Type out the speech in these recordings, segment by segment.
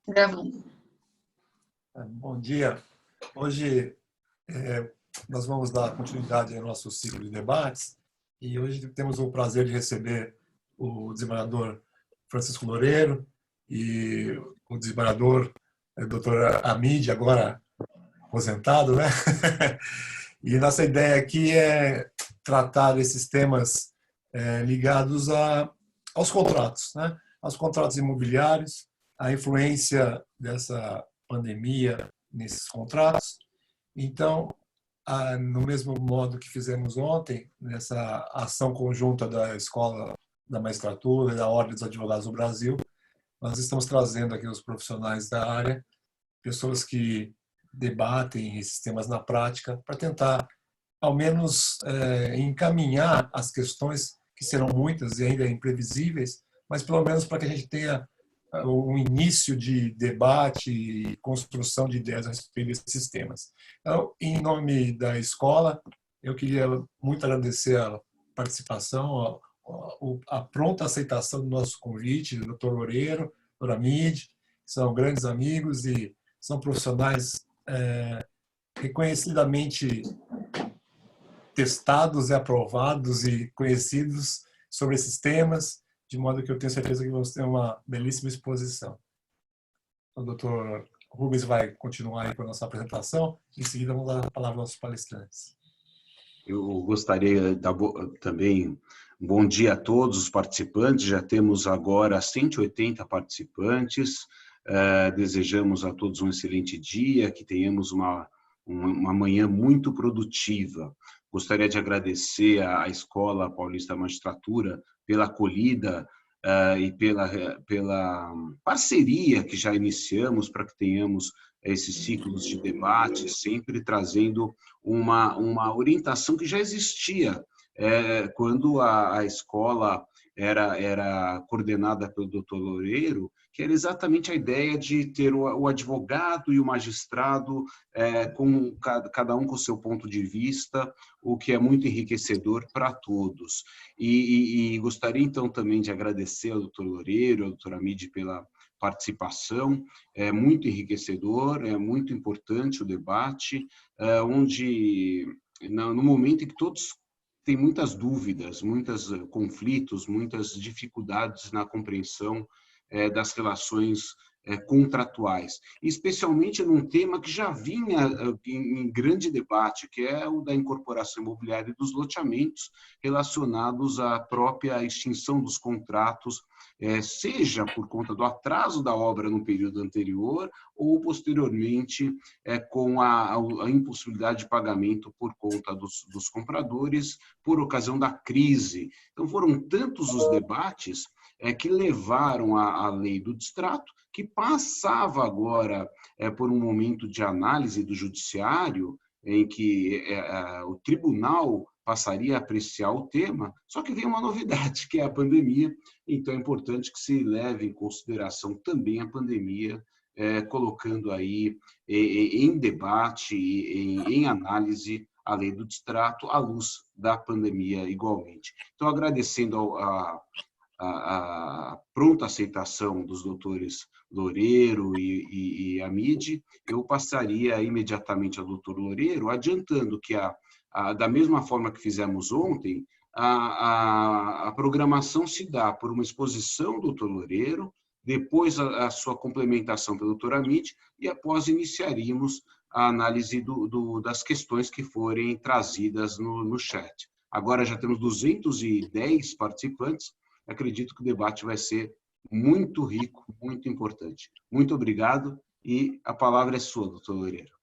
Gravando. Bom dia. Hoje nós vamos dar continuidade ao nosso ciclo de debates e hoje temos o prazer de receber o desembargador Francisco Loureiro e o desembargador Dr. Hamid, agora aposentado, né? E nossa ideia aqui é tratar esses temas ligados aos contratos, né? Aos contratos imobiliários, a influência dessa pandemia nesses contratos. Então, no mesmo modo que fizemos ontem, nessa ação conjunta da Escola da Magistratura e da Ordem dos Advogados do Brasil, nós estamos trazendo aqui os profissionais da área, pessoas que debatem esses temas na prática, para tentar, ao menos, encaminhar as questões, que serão muitas e ainda imprevisíveis, mas pelo menos para que a gente tenha um início de debate e construção de ideias a respeito desses temas. Então, em nome da escola, eu queria muito agradecer a participação, a pronta aceitação do nosso convite, do Dr. Loureiro, Dr. Hamid, que são grandes amigos e são profissionais reconhecidamente testados e aprovados e conhecidos sobre esses temas, de modo que eu tenho certeza que vamos ter uma belíssima exposição. O doutor Rubens vai continuar aí com a nossa apresentação, em seguida vamos dar a palavra aos palestrantes. Eu gostaria de dar também um bom dia a todos os participantes, já temos agora 180 participantes, desejamos a todos um excelente dia, que tenhamos uma manhã muito produtiva. Gostaria de agradecer à Escola Paulista da Magistratura pela acolhida e pela parceria que já iniciamos para que tenhamos esses ciclos de debate, sempre trazendo uma orientação que já existia quando a escola era coordenada pelo Dr. Loureiro, que era exatamente a ideia de ter o advogado e o magistrado com cada um com o seu ponto de vista, o que é muito enriquecedor para todos. E gostaria então também de agradecer ao Dr. Loureiro, ao Dr. Hamid pela participação, é muito enriquecedor, é muito importante o debate, onde no momento em que todos têm muitas dúvidas, muitos conflitos, muitas dificuldades na compreensão das relações contratuais, especialmente num tema que já vinha em grande debate, que é o da incorporação imobiliária e dos loteamentos relacionados à própria extinção dos contratos, seja por conta do atraso da obra no período anterior ou posteriormente com a impossibilidade de pagamento por conta dos compradores por ocasião da crise. Então foram tantos os debates que levaram à lei do distrato, que passava agora por um momento de análise do judiciário, em que o tribunal passaria a apreciar o tema, só que veio uma novidade, que é a pandemia, então é importante que se leve em consideração também a pandemia, colocando aí em debate, em análise, a lei do distrato à luz da pandemia igualmente. Então, agradecendo a pronta aceitação dos doutores Loureiro e Hamid, eu passaria imediatamente ao doutor Loureiro, adiantando que da mesma forma que fizemos ontem, a programação se dá por uma exposição do doutor Loureiro, depois a sua complementação pelo doutor Hamid, e após iniciaríamos a análise das questões que forem trazidas no chat. Agora já temos 210 participantes, acredito que o debate vai ser muito rico, muito importante. Muito obrigado e a palavra é sua, doutor Loureiro.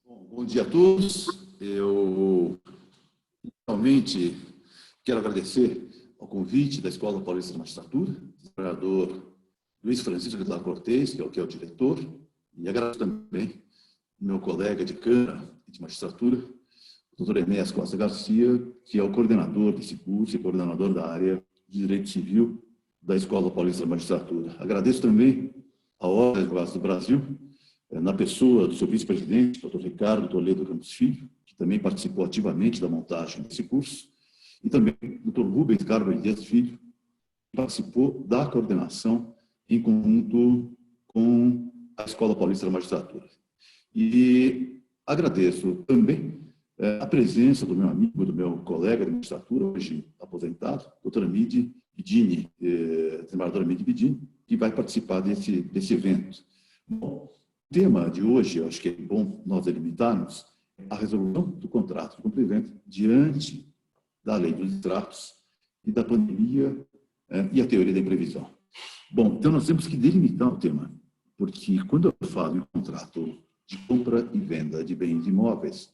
Bom dia a todos. Eu realmente quero agradecer ao convite da Escola Paulista da Magistratura, do vereador Luiz Francisco Aguilar Cortez, que é o diretor, e agradeço também ao meu colega de Câmara e de Magistratura, o Dr. Enéas Costa Garcia, que é o coordenador desse curso e coordenador da área de Direito Civil da Escola Paulista da Magistratura. Agradeço também à Ordem dos Advogados do Brasil, na pessoa do seu vice-presidente, Dr. Ricardo Toledo Campos Filho, que também participou ativamente da montagem desse curso, e também o Dr. Rubens Carvalho Dias Filho, participou da coordenação em conjunto com a Escola Paulista da Magistratura. E agradeço também a presença do meu amigo, do meu colega de magistratura, hoje aposentado, doutora Midi Bidini, desembargadora Midi Bidini, que vai participar desse evento. Bom, o tema de hoje, eu acho que é bom nós delimitarmos a resolução do contrato de compra e venda diante da lei dos distratos e da pandemia e a teoria da imprevisão. Bom, então nós temos que delimitar o tema, porque quando eu falo em contrato de compra e venda de bens imóveis,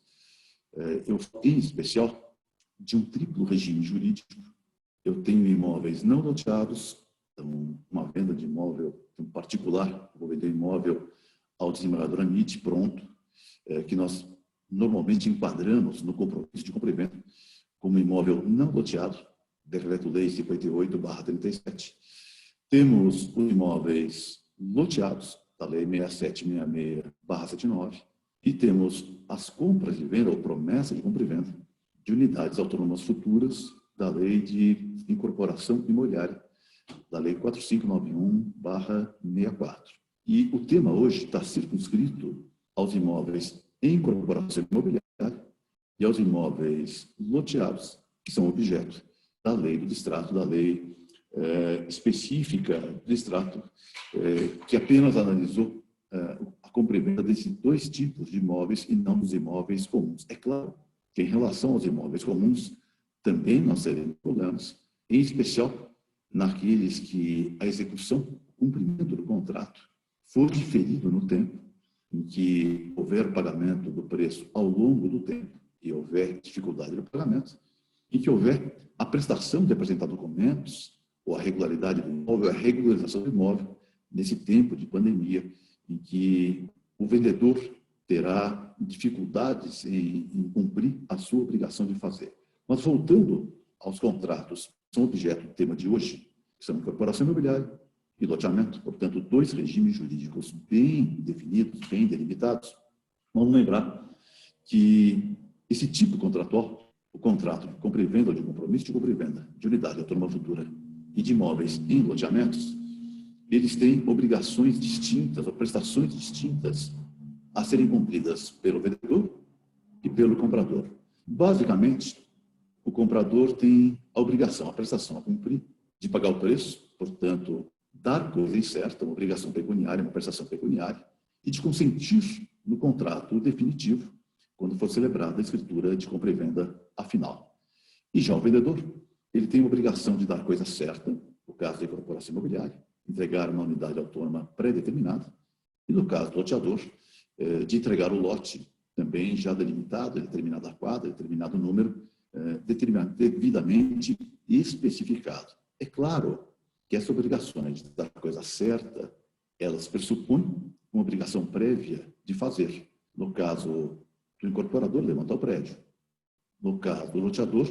eu falo em especial de um triplo regime jurídico. Eu tenho imóveis não loteados, então uma venda de imóvel em particular, vou vender imóvel ao desembargador Amit, pronto, que nós normalmente enquadramos no compromisso de compra e venda como imóvel não loteado, Decreto-Lei 58/37. Temos os imóveis loteados, da Lei 6766/79, e temos as compras de venda ou promessa de compra e venda de unidades autônomas futuras da Lei de Incorporação Imobiliária, da Lei 4591/64. E o tema hoje está circunscrito aos imóveis em incorporação imobiliária e aos imóveis loteados, que são objeto da lei do distrato, da lei específica do distrato, que apenas analisou a compra e venda desses dois tipos de imóveis e não dos imóveis comuns. É claro que em relação aos imóveis comuns, também nós teremos problemas, em especial naqueles que a execução, o cumprimento do contrato for diferido no tempo, em que houver pagamento do preço ao longo do tempo e houver dificuldade no pagamento, em que houver a prestação de apresentar documentos ou a regularidade do imóvel, a regularização do imóvel, nesse tempo de pandemia, em que o vendedor terá dificuldades em cumprir a sua obrigação de fazer. Mas voltando aos contratos, que são objeto do tema de hoje, que são incorporação imobiliária e loteamento, portanto, dois regimes jurídicos bem definidos, bem delimitados. Vamos lembrar que esse tipo contratual, o contrato de compra e venda ou de compromisso de compra e venda de unidade autônoma futura e de imóveis em loteamentos, eles têm obrigações distintas ou prestações distintas a serem cumpridas pelo vendedor e pelo comprador. Basicamente, o comprador tem a obrigação, a prestação a cumprir de pagar o preço, portanto, dar coisa incerta, uma obrigação pecuniária, uma prestação pecuniária, e de consentir no contrato definitivo, quando for celebrada a escritura de compra e venda afinal. E já o vendedor, ele tem a obrigação de dar coisa certa, no caso da incorporação imobiliária, entregar uma unidade autônoma pré-determinada, e no caso do loteador, de entregar o lote também já delimitado, determinada quadra, determinado número, devidamente especificado. É claro que essa obrigação de dar coisa certa, elas pressupõem uma obrigação prévia de fazer. No caso do incorporador, levantar o prédio. No caso do loteador,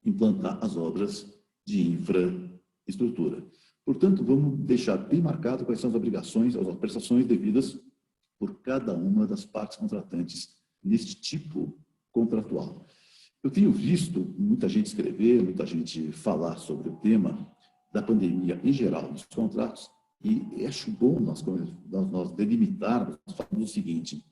implantar as obras de infraestrutura. Portanto, vamos deixar bem marcado quais são as obrigações, as prestações devidas por cada uma das partes contratantes neste tipo contratual. Eu tenho visto muita gente escrever, muita gente falar sobre o tema da pandemia em geral nos contratos, e acho bom nós delimitarmos, falando o seguinte: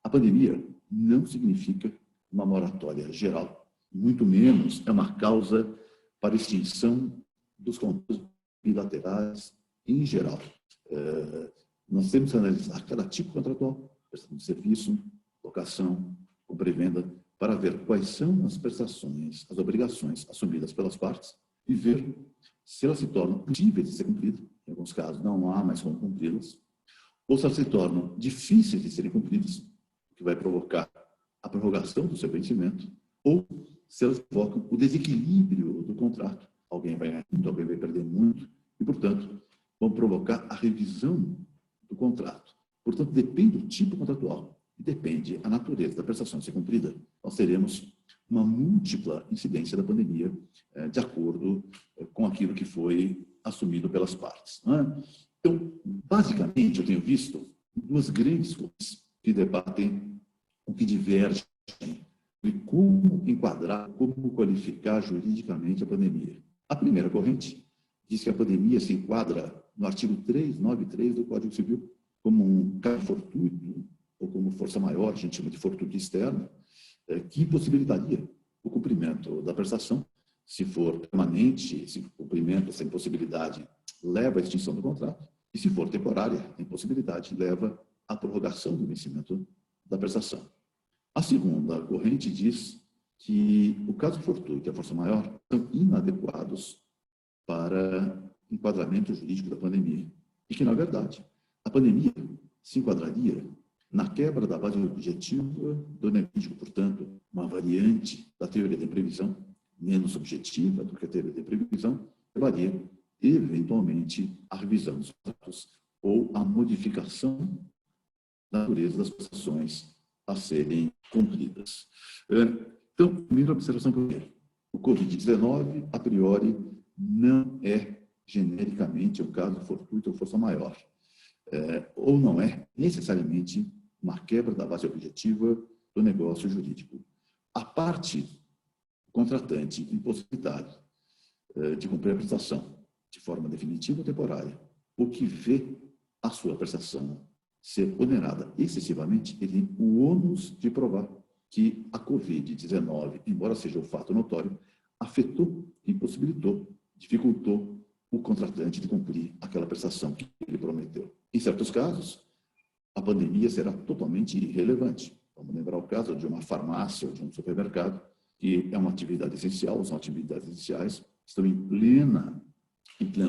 a pandemia não significa uma moratória geral, muito menos é uma causa para extinção dos contratos bilaterais em geral. Nós temos que analisar cada tipo contratual, prestação de serviço, locação, compra e venda, para ver quais são as prestações, as obrigações assumidas pelas partes e ver se elas se tornam possíveis de ser cumpridas, em alguns casos não há mais como cumpri-las, ou se elas se tornam difíceis de serem cumpridas, o que vai provocar a prorrogação do seu vencimento, ou se elas provocam o desequilíbrio do contrato. Alguém vai ganhar muito, alguém vai perder muito, e, portanto, vão provocar a revisão do contrato. Portanto, depende do tipo contratual e depende a natureza da prestação a ser cumprida. Nós teremos uma múltipla incidência da pandemia de acordo com aquilo que foi assumido pelas partes. Não é? Então, basicamente, eu tenho visto duas grandes coisas que debatem o que divergem de como enquadrar, como qualificar juridicamente a pandemia. A primeira corrente diz que a pandemia se enquadra no artigo 393 do Código Civil como um caso fortuito, ou como força maior, a gente chama de fortuito externo, que impossibilitaria o cumprimento da prestação, se for permanente, se o cumprimento, essa impossibilidade leva à extinção do contrato, e se for temporária, a impossibilidade leva à prorrogação do vencimento da prestação. A segunda corrente diz que o caso fortuito e a força maior são inadequados para enquadramento jurídico da pandemia, e que, na verdade, a pandemia se enquadraria na quebra da base objetiva do jurídico, portanto, uma variante da teoria da previsão, menos objetiva do que a teoria da previsão, levaria, eventualmente, à revisão dos contratos ou à modificação da natureza das prestações a serem cumpridas. Então, primeira observação que eu quero. O Covid-19, a priori, não é genericamente um caso fortuito ou força maior, ou não é necessariamente uma quebra da base objetiva do negócio jurídico. A parte contratante impossibilidade de cumprir a prestação de forma definitiva ou temporária, o que vê a sua prestação ser onerada excessivamente, ele tem o ônus de provar que a Covid-19, embora seja um fato notório, afetou, impossibilitou, dificultou o contratante de cumprir aquela prestação que ele prometeu. Em certos casos, a pandemia será totalmente irrelevante. Vamos lembrar o caso de uma farmácia ou de um supermercado, que é uma atividade essencial, são atividades essenciais, estão em pleno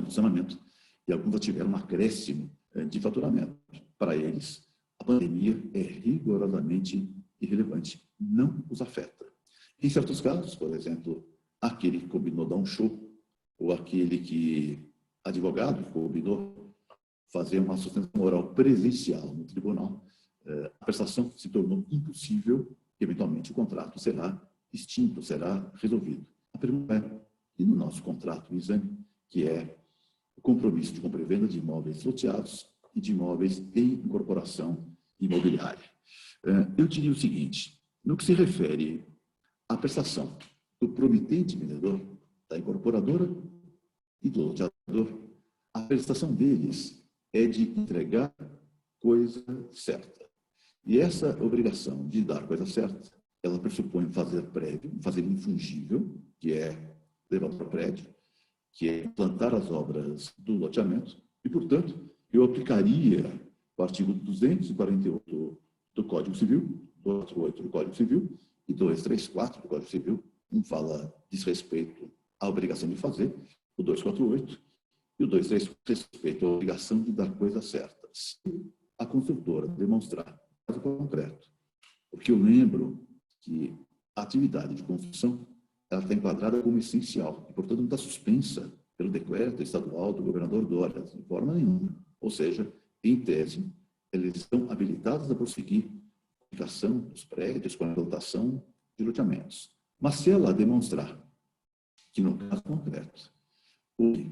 funcionamento, e alguns tiveram um acréscimo de faturamento. Para eles, a pandemia é rigorosamente irrelevante, não os afeta. Em certos casos, por exemplo, aquele que combinou dar um show, ou aquele que, advogado, combinou fazer uma sustentação oral presencial no tribunal, a prestação se tornou impossível, e eventualmente o contrato será extinto, será resolvido. A pergunta é, e no nosso contrato, o exame, que é o compromisso de compra e venda de imóveis loteados e de imóveis em incorporação imobiliária. Eu diria o seguinte, no que se refere à prestação do promitente vendedor, da incorporadora e do loteador, a prestação deles é de entregar coisa certa. E essa obrigação de dar coisa certa, ela pressupõe fazer prévio, fazer infungível, que é levar para o prédio, que é implantar as obras do loteamento, e, portanto, eu aplicaria o artigo 248 do Código Civil, 248 do Código Civil e 234 do Código Civil. Um fala diz respeito à obrigação de fazer, o 248, e o 234 respeito à obrigação de dar coisa certa. Se a construtora demonstrar caso concreto, porque eu lembro que a atividade de construção ela está enquadrada como essencial e, portanto, não está suspensa pelo decreto estadual do governador Dória, de forma nenhuma. Ou seja, em tese, eles estão habilitados a prosseguir a aplicação dos prédios com a implantação de loteamentos. Mas se ela demonstrar que, no caso concreto, houve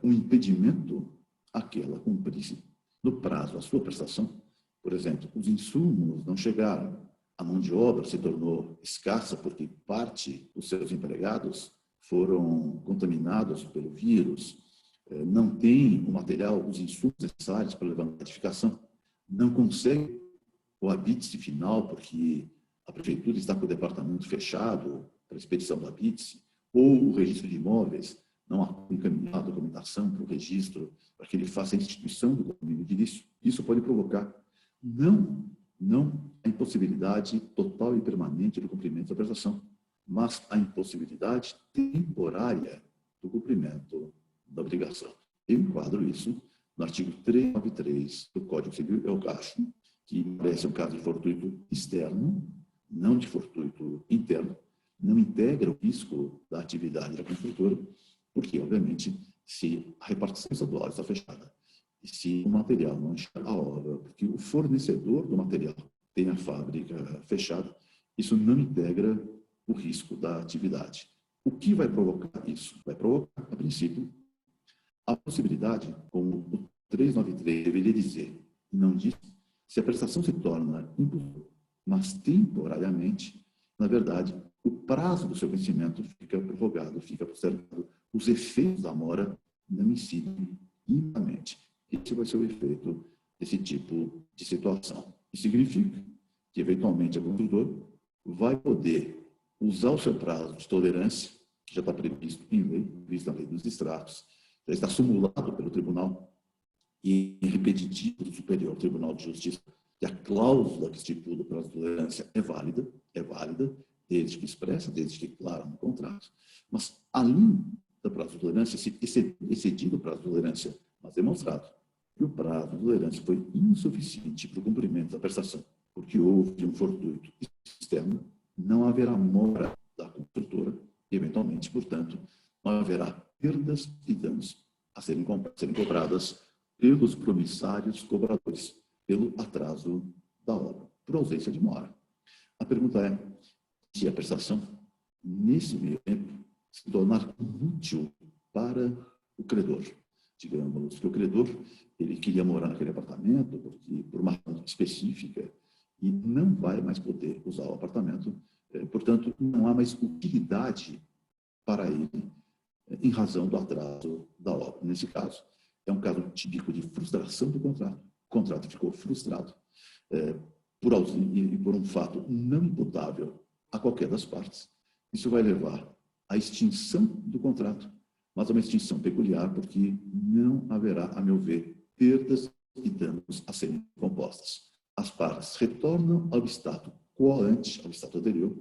um impedimento a que ela cumprisse no prazo a sua prestação, por exemplo, os insumos não chegaram, a mão de obra se tornou escassa porque parte dos seus empregados foram contaminados pelo vírus, não tem o material, os insumos necessários para levantar a edificação, não consegue o habite final porque a prefeitura está com o departamento fechado para a expedição do habite, ou o registro de imóveis não há encaminhado a documentação para o registro, para que ele faça a instituição do condomínio edilício. Isso pode provocar não a impossibilidade total e permanente do cumprimento da prestação, mas a impossibilidade temporária do cumprimento da obrigação. Eu enquadro isso no artigo 393 do Código Civil. Eu acho que parece um caso de fortuito externo, não de fortuito interno, não integra o risco da atividade da construtora, porque, obviamente, se a repartição estadual está fechada, e se o material não chega à obra, porque o fornecedor do material tem a fábrica fechada, isso não integra o risco da atividade. O que vai provocar isso? Vai provocar, a princípio, a possibilidade, como o 393 deveria dizer, e não diz, se a prestação se torna impossível, mas temporariamente, na verdade, o prazo do seu vencimento fica prorrogado, fica postergado, os efeitos da mora não incidem imediatamente. Esse vai ser o efeito desse tipo de situação. Isso significa que, eventualmente, o agricultor vai poder usar o seu prazo de tolerância, que já está previsto em lei, visto na lei dos extratos, já está simulado pelo tribunal e repetitivo do Superior Tribunal de Justiça, que a cláusula que estipula o prazo de tolerância é válida, desde que expressa, desde que clara no contrato. Mas, além do prazo de tolerância, se excedido o prazo de tolerância, mas demonstrado que o prazo de tolerância foi insuficiente para o cumprimento da prestação, porque houve um fortuito externo, não haverá mora da construtora e, eventualmente, portanto, não haverá perdas e danos a serem cobradas pelos promissários cobradores, pelo atraso da obra, por ausência de mora. A pergunta é se a prestação, nesse meio tempo, se tornar útil para o credor. Digamos que o credor ele queria morar naquele apartamento por uma razão específica e não vai mais poder usar o apartamento, portanto, não há mais utilidade para ele em razão do atraso da obra. Nesse caso, é um caso típico de frustração do contrato. O contrato ficou frustrado por um fato não imputável a qualquer das partes. Isso vai levar à extinção do contrato, mas a uma extinção peculiar, porque não haverá, a meu ver, perdas e danos a serem compostas. As partes retornam ao estado quo ante, ao estado anterior.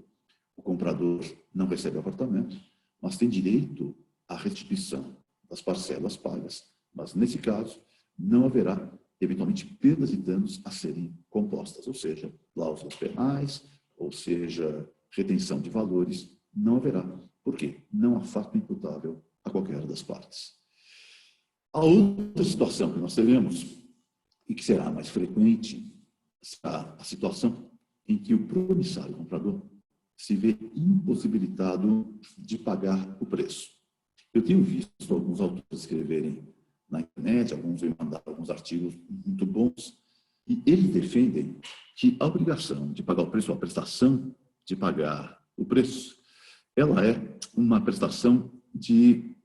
O comprador não recebe o apartamento, mas tem direito à restituição das parcelas pagas. Mas, nesse caso, não haverá, eventualmente, perdas e danos a serem compostas, ou seja, cláusulas penais, ou seja, retenção de valores, não haverá. Por quê? Não há fato imputável a qualquer das partes. A outra situação que nós teremos, e que será mais frequente, será a situação em que o promissário comprador se vê impossibilitado de pagar o preço. Eu tenho visto alguns autores escreverem na internet, alguns me mandaram alguns artigos muito bons, e eles defendem que a obrigação de pagar o preço, a prestação de pagar o preço, ela é uma prestação de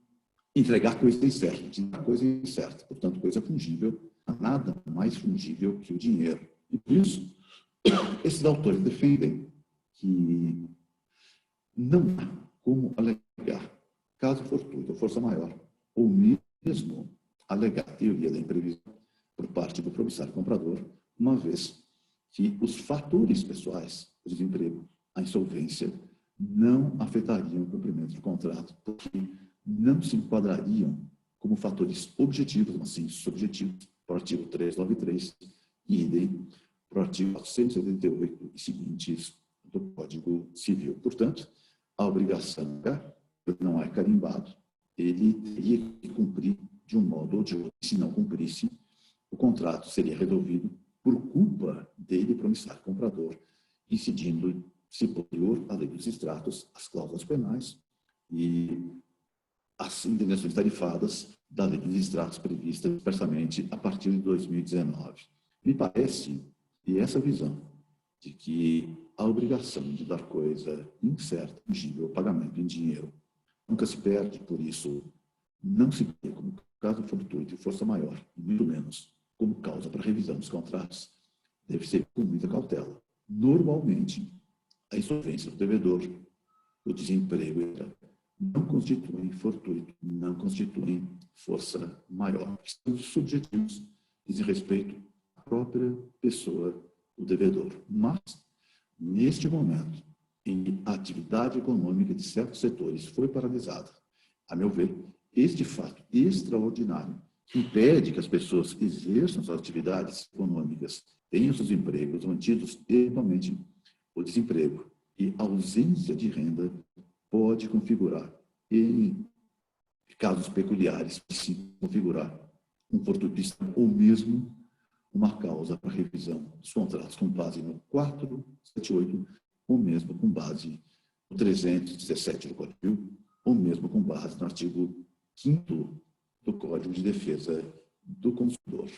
entregar coisa incerta, de dar coisa incerta, portanto, coisa fungível, nada mais fungível que o dinheiro. E por isso, esses autores defendem que não há como alegar caso fortuito ou força maior, ou mesmo alegar teoria da imprevisão por parte do promissário comprador, uma vez que os fatores pessoais, o desemprego, a insolvência, não afetariam o cumprimento do contrato, porque não se enquadrariam como fatores objetivos, mas sim subjetivos, para o artigo 393 e idem para o artigo 478 e seguintes do Código Civil. Portanto, a obrigação não é carimbado, ele teria que cumprir de um modo ou de outro. Se não cumprisse, o contrato seria resolvido por culpa dele, promissário comprador, incidindo, se posterior, a lei dos extratos, as cláusulas penais e as indenizações tarifadas da lei dos extratos prevista expressamente a partir de 2019. Me parece que essa visão de que a obrigação de dar coisa incerta, fungível, pagamento em dinheiro, nunca se perde, por isso não se vê como caso fortuito e força maior, e muito menos como causa para revisão dos contratos, deve ser com muita cautela. Normalmente, a insolvência do devedor, o desemprego, não constituem fortuito, não constituem força maior. São subjetivos, dizem respeito à própria pessoa do devedor. Mas, neste momento, em que a atividade econômica de certos setores foi paralisada, a meu ver, este fato extraordinário que impede que as pessoas exerçam suas atividades econômicas, tenham seus empregos mantidos, eventualmente, o desemprego e a ausência de renda pode configurar, em casos peculiares, se configurar um fortuito ou mesmo uma causa para revisão dos contratos com base no 478 ou mesmo com base no 317 do Código Civil, ou mesmo com base no artigo 5º do Código de Defesa do Consumidor.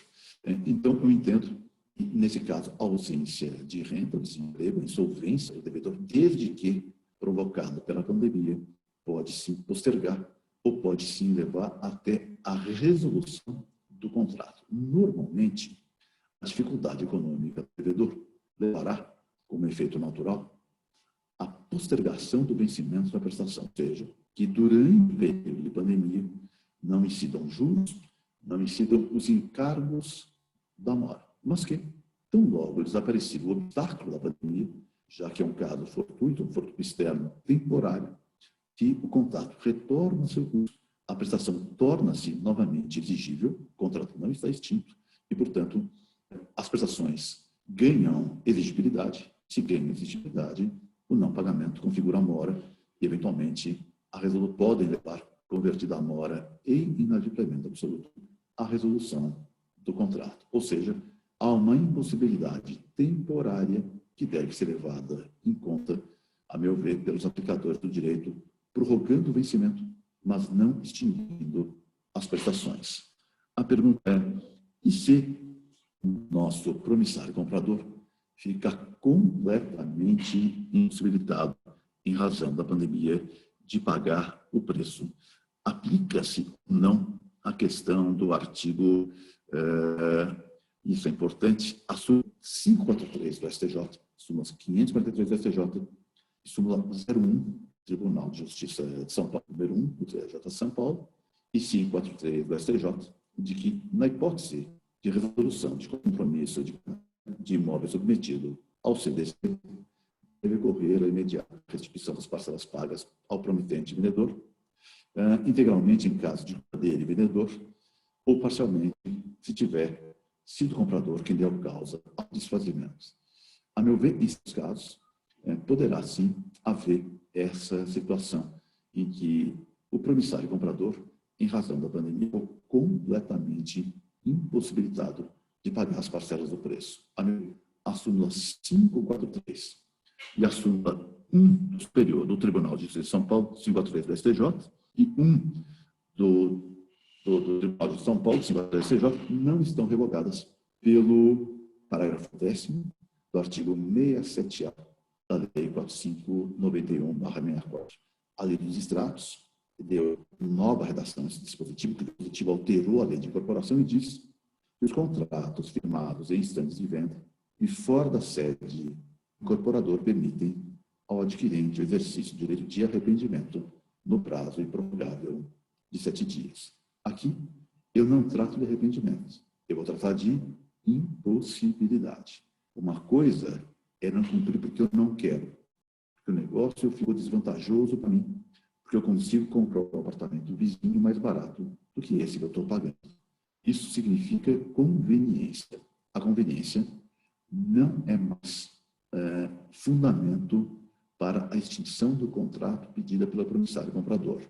Então, eu entendo que, nesse caso, a ausência de renda, desemprego, insolvência do devedor, desde que provocado pela pandemia, pode sim postergar ou pode sim levar até a resolução do contrato. Normalmente, a dificuldade econômica do devedor levará, como efeito natural, a postergação do vencimento da prestação, ou seja, que durante o período de pandemia não incidam juros, não incidam os encargos da mora, mas que, tão logo desaparecido o obstáculo da pandemia, já que é um caso fortuito, um fortuito externo temporário, que o contrato retorna ao seu curso, a prestação torna-se novamente exigível, o contrato não está extinto, e, portanto, as prestações ganham exigibilidade. Se ganham exigibilidade, o não pagamento configura a mora e, eventualmente, podem levar, convertida a mora em inadimplemento absoluto, a resolução do contrato. Ou seja, há uma impossibilidade temporária que deve ser levada em conta, a meu ver, pelos aplicadores do direito, prorrogando o vencimento, mas não extinguindo as prestações. A pergunta é, e se o nosso promissário comprador fica completamente impossibilitado, em razão da pandemia, de pagar o preço? Aplica-se ou não a questão do artigo, isso é importante, a súmula 543 do STJ, súmula 543 do STJ, e súmula 01, Tribunal de Justiça de São Paulo, número 1, do TJ de São Paulo, e 543 do STJ, de que, na hipótese de resolução de compromisso de imóvel submetido ao CDC, deve ocorrer a imediata restituição das parcelas pagas ao promitente vendedor, integralmente em caso de cadeia e vendedor, ou parcialmente, se tiver sido o comprador quem deu causa ao desfazimento. A meu ver, nesses casos, poderá sim haver essa situação em que o promissário comprador, em razão da pandemia, ficou completamente impossibilitado de pagar as parcelas do preço. A súmula 543 e a súmula 1 do Superior do Tribunal de Justiça de São Paulo, 543 do STJ, e 1 do Tribunal de São Paulo, 543 do STJ, não estão revogadas pelo parágrafo 10º do artigo 67A da Lei 4591/64. A Lei dos Extratos deu nova redação a esse dispositivo, que o dispositivo alterou a Lei de Incorporação e diz que os contratos firmados em instantes de venda e fora da sede incorporador permitem ao adquirente o exercício do direito de arrependimento no prazo improrrogável de 7 dias. Aqui, eu não trato de arrependimento, eu vou tratar de impossibilidade. Uma coisa é não cumprir porque eu não quero, porque o negócio ficou desvantajoso para mim, porque eu consigo comprar um apartamento vizinho mais barato do que esse que eu estou pagando. Isso significa conveniência. A conveniência não é mais fundamento para a extinção do contrato pedida pelo promissário comprador.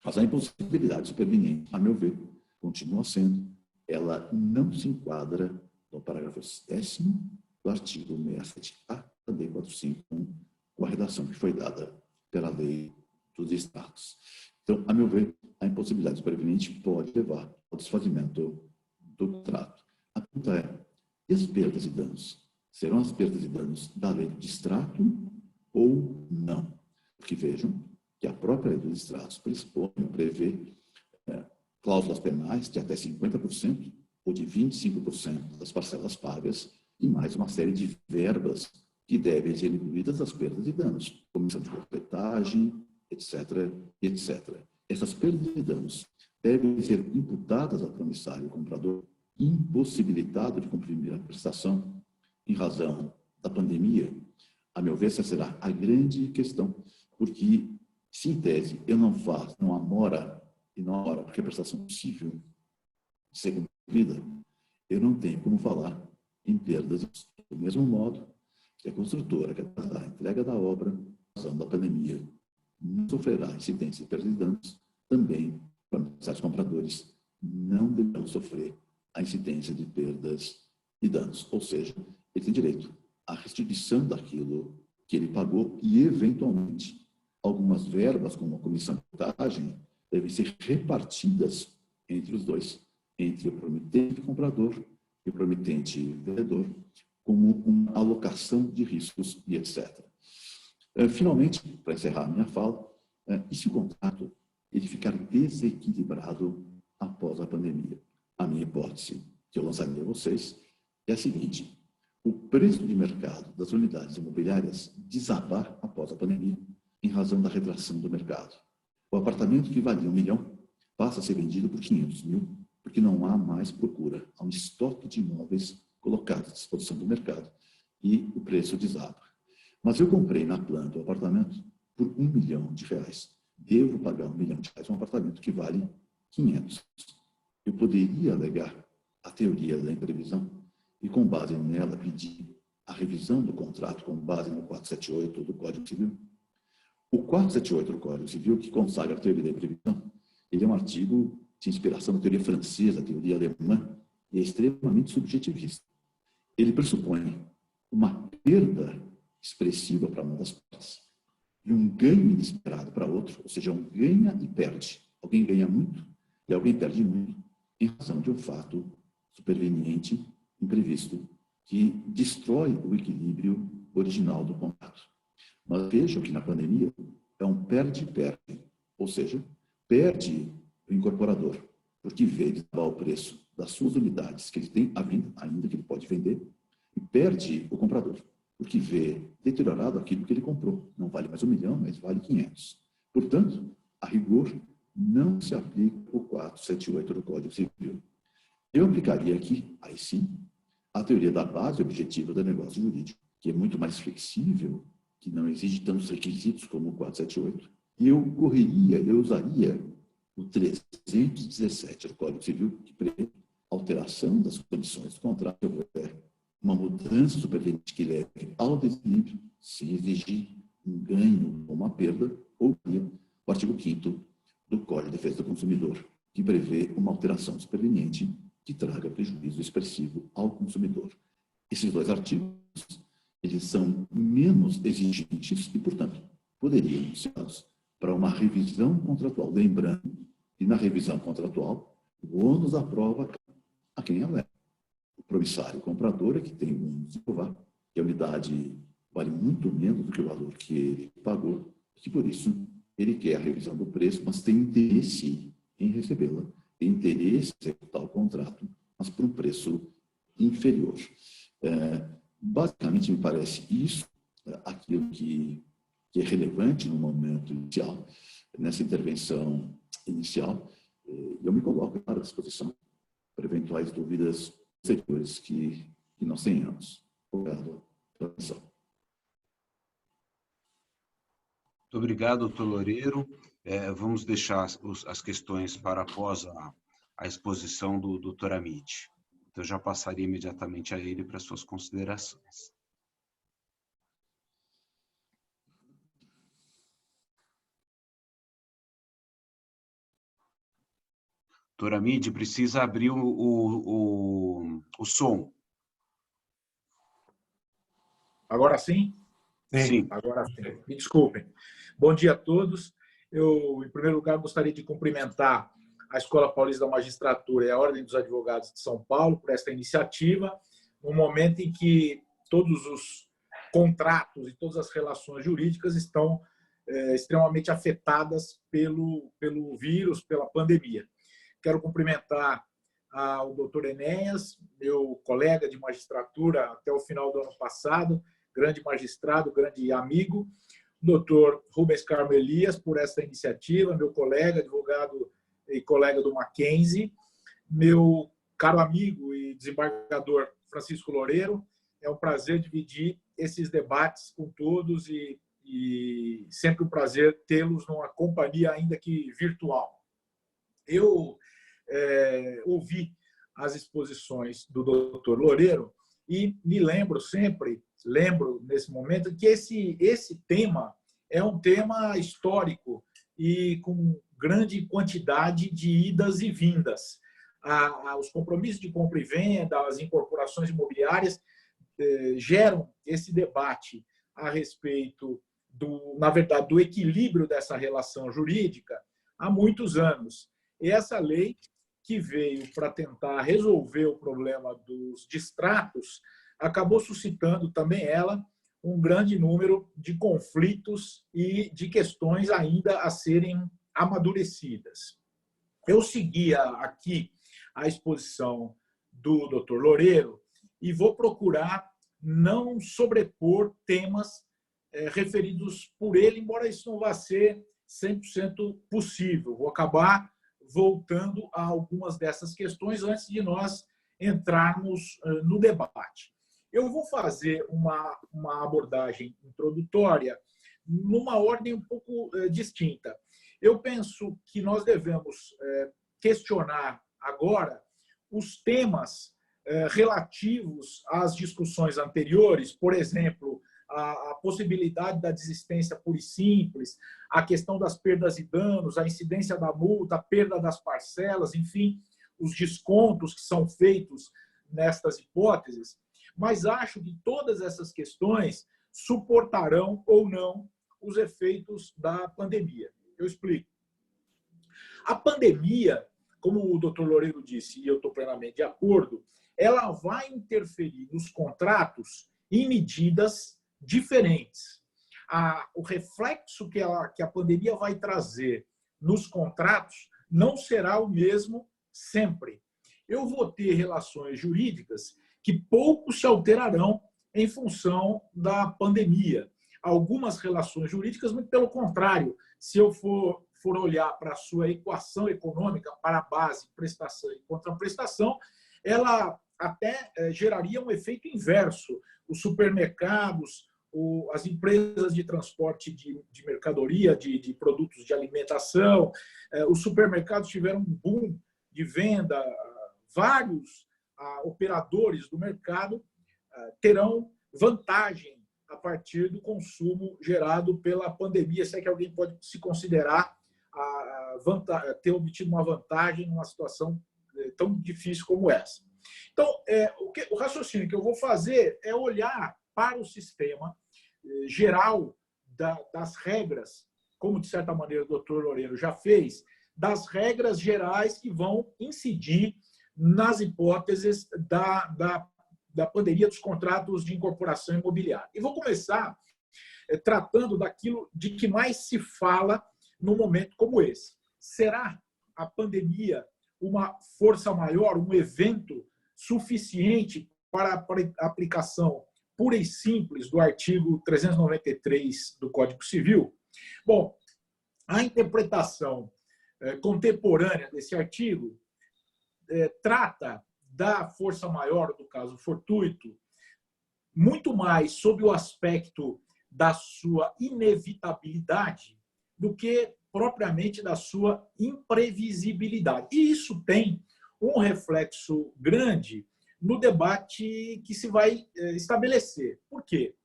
Mas a impossibilidade superveniente, a meu ver, continua sendo, ela não se enquadra no parágrafo 10º do artigo 67A da Lei 451, com a redação que foi dada pela Lei dos Estados. Então, a meu ver, a impossibilidade superveniente pode levar ao desfazimento do contrato. A pergunta é, e as perdas e danos? Serão as perdas e danos da Lei do Distrato ou não? Porque vejam que a própria Lei dos Distratos prevê cláusulas penais de até 50% ou de 25% das parcelas pagas e mais uma série de verbas que devem ser incluídas as perdas e danos, comissão de corretagem, etc., etc. Essas perdas e danos devem ser imputadas ao promissário comprador impossibilitado de cumprir a prestação em razão da pandemia. A meu ver, essa será a grande questão, porque, se em tese eu não faço, não há mora, e não há hora porque a prestação é possível de ser cumprida, eu não tenho como falar em perdas. Do mesmo modo que a construtora que atrasar a entrega da obra em razão da pandemia não sofrerá incidência de perdas e danos, também os compradores não deverão sofrer a incidência de perdas e danos. Ou seja, ele tem direito à restituição daquilo que ele pagou e, eventualmente, algumas verbas, como a comissão de corretagem, devem ser repartidas entre os dois, entre o promitente comprador e o promitente vendedor, como uma alocação de riscos e etc. Finalmente, para encerrar a minha fala, e se o contrato ele ficar desequilibrado após a pandemia. A minha hipótese, que eu lançaria a vocês, é a seguinte: o preço de mercado das unidades imobiliárias desabar após a pandemia, em razão da retração do mercado. O apartamento que valia 1 milhão passa a ser vendido por 500 mil, porque não há mais procura. Há um estoque de imóveis colocados à disposição do mercado e o preço desaba. Mas eu comprei na planta o apartamento por R$1 milhão. Devo pagar R$1 milhão um apartamento que vale 500. Eu poderia alegar a teoria da imprevisão e, com base nela, pedir a revisão do contrato com base no 478 do Código Civil. O 478 do Código Civil, que consagra a teoria da imprevisão, ele é um artigo de inspiração na teoria francesa, teoria alemã, e é extremamente subjetivista. Ele pressupõe uma perda expressiva para uma das partes e um ganho inesperado para outro, ou seja, um ganha e perde. Alguém ganha muito e alguém perde muito em razão de um fato superveniente, imprevisto, que destrói o equilíbrio original do contrato. Mas vejam que na pandemia é um perde-perde, ou seja, perde o incorporador, porque vê desabar o preço das suas unidades que ele tem à venda, ainda que ele pode vender, e perde o comprador, porque vê deteriorado aquilo que ele comprou. Não vale mais 1 milhão, mas vale 500. Portanto, a rigor, não se aplica o 478 do Código Civil. Eu aplicaria aqui, aí sim, a teoria da base objetiva do negócio jurídico, que é muito mais flexível, que não exige tantos requisitos como o 478. E eu usaria o 317 do Código Civil, que prevê alteração das condições do contrato, uma mudança superveniente que leve ao desequilíbrio, sem exigir um ganho ou uma perda, ou o artigo 5º do Código de Defesa do Consumidor, que prevê uma alteração superveniente que traga prejuízo expressivo ao consumidor. Esses dois artigos, eles são menos exigentes e, portanto, poderiam ser usados para uma revisão contratual. Lembrando que na revisão contratual, o ônus da prova a quem ela é. O promissário comprador é que tem o ônus de provar que a unidade vale muito menos do que o valor que ele pagou, e que, por isso, ele quer a revisão do preço, mas tem interesse em recebê-la, tem interesse em executar o contrato, mas por um preço inferior. Basicamente, me parece isso, aquilo que é relevante no momento inicial, nessa intervenção inicial. Eu me coloco à disposição para eventuais dúvidas posteriores que nós tenhamos. Obrigado pela atenção. Muito obrigado, doutor Loureiro. Vamos deixar as questões para após a exposição do doutor Amit. Então, já passaria imediatamente a ele para suas considerações. Doutor Amit, precisa abrir o som. Agora sim? Sim. Agora sim. Me desculpem. Bom dia a todos. Eu, em primeiro lugar, gostaria de cumprimentar a Escola Paulista da Magistratura e a Ordem dos Advogados de São Paulo por esta iniciativa, no momento em que todos os contratos e todas as relações jurídicas estão extremamente afetadas pelo vírus, pela pandemia. Quero cumprimentar o doutor Enéas, meu colega de magistratura até o final do ano passado, grande magistrado, grande amigo, doutor Rubens Carmo Elias, por essa iniciativa, meu colega, advogado e colega do Mackenzie, meu caro amigo e desembargador Francisco Loureiro. É um prazer dividir esses debates com todos e sempre um prazer tê-los numa companhia, ainda que virtual. Eu ouvi as exposições do doutor Loureiro e me lembro nesse momento, que esse tema é um tema histórico e com grande quantidade de idas e vindas. Os compromissos de compra e venda, as incorporações imobiliárias geram esse debate a respeito, na verdade, do equilíbrio dessa relação jurídica há muitos anos. E essa lei, que veio para tentar resolver o problema dos distratos, acabou suscitando também ela um grande número de conflitos e de questões ainda a serem amadurecidas. Eu seguia aqui a exposição do Dr. Loureiro e vou procurar não sobrepor temas referidos por ele, embora isso não vá ser 100% possível. Vou acabar voltando a algumas dessas questões antes de nós entrarmos no debate. Eu vou fazer uma abordagem introdutória numa ordem um pouco distinta. Eu penso que nós devemos questionar agora os temas relativos às discussões anteriores, por exemplo, a possibilidade da desistência pura e simples, a questão das perdas e danos, a incidência da multa, a perda das parcelas, enfim, os descontos que são feitos nestas hipóteses, mas acho que todas essas questões suportarão ou não os efeitos da pandemia. Eu explico. A pandemia, como o Dr. Loureiro disse, e eu estou plenamente de acordo, ela vai interferir nos contratos em medidas diferentes. O reflexo que a pandemia vai trazer nos contratos não será o mesmo sempre. Eu vou ter relações jurídicas que pouco se alterarão em função da pandemia. Algumas relações jurídicas, muito pelo contrário, se eu for olhar para a sua equação econômica, para a base, prestação e contraprestação, ela até geraria um efeito inverso. Os supermercados, as empresas de transporte de mercadoria, de produtos de alimentação, os supermercados tiveram um boom de venda, vários operadores do mercado terão vantagem a partir do consumo gerado pela pandemia, se é que alguém pode se considerar ter obtido uma vantagem numa situação tão difícil como essa. Então, o raciocínio que eu vou fazer é olhar para o sistema geral das regras, como, de certa maneira, o doutor Loureiro já fez, das regras gerais que vão incidir nas hipóteses da pandemia dos contratos de incorporação imobiliária. E vou começar tratando daquilo de que mais se fala num momento como esse. Será a pandemia uma força maior, um evento suficiente para a aplicação pura e simples do artigo 393 do Código Civil? Bom, a interpretação contemporânea desse artigo trata da força maior, do caso fortuito, muito mais sob o aspecto da sua inevitabilidade do que propriamente da sua imprevisibilidade. E isso tem um reflexo grande no debate que se vai estabelecer. Por quê?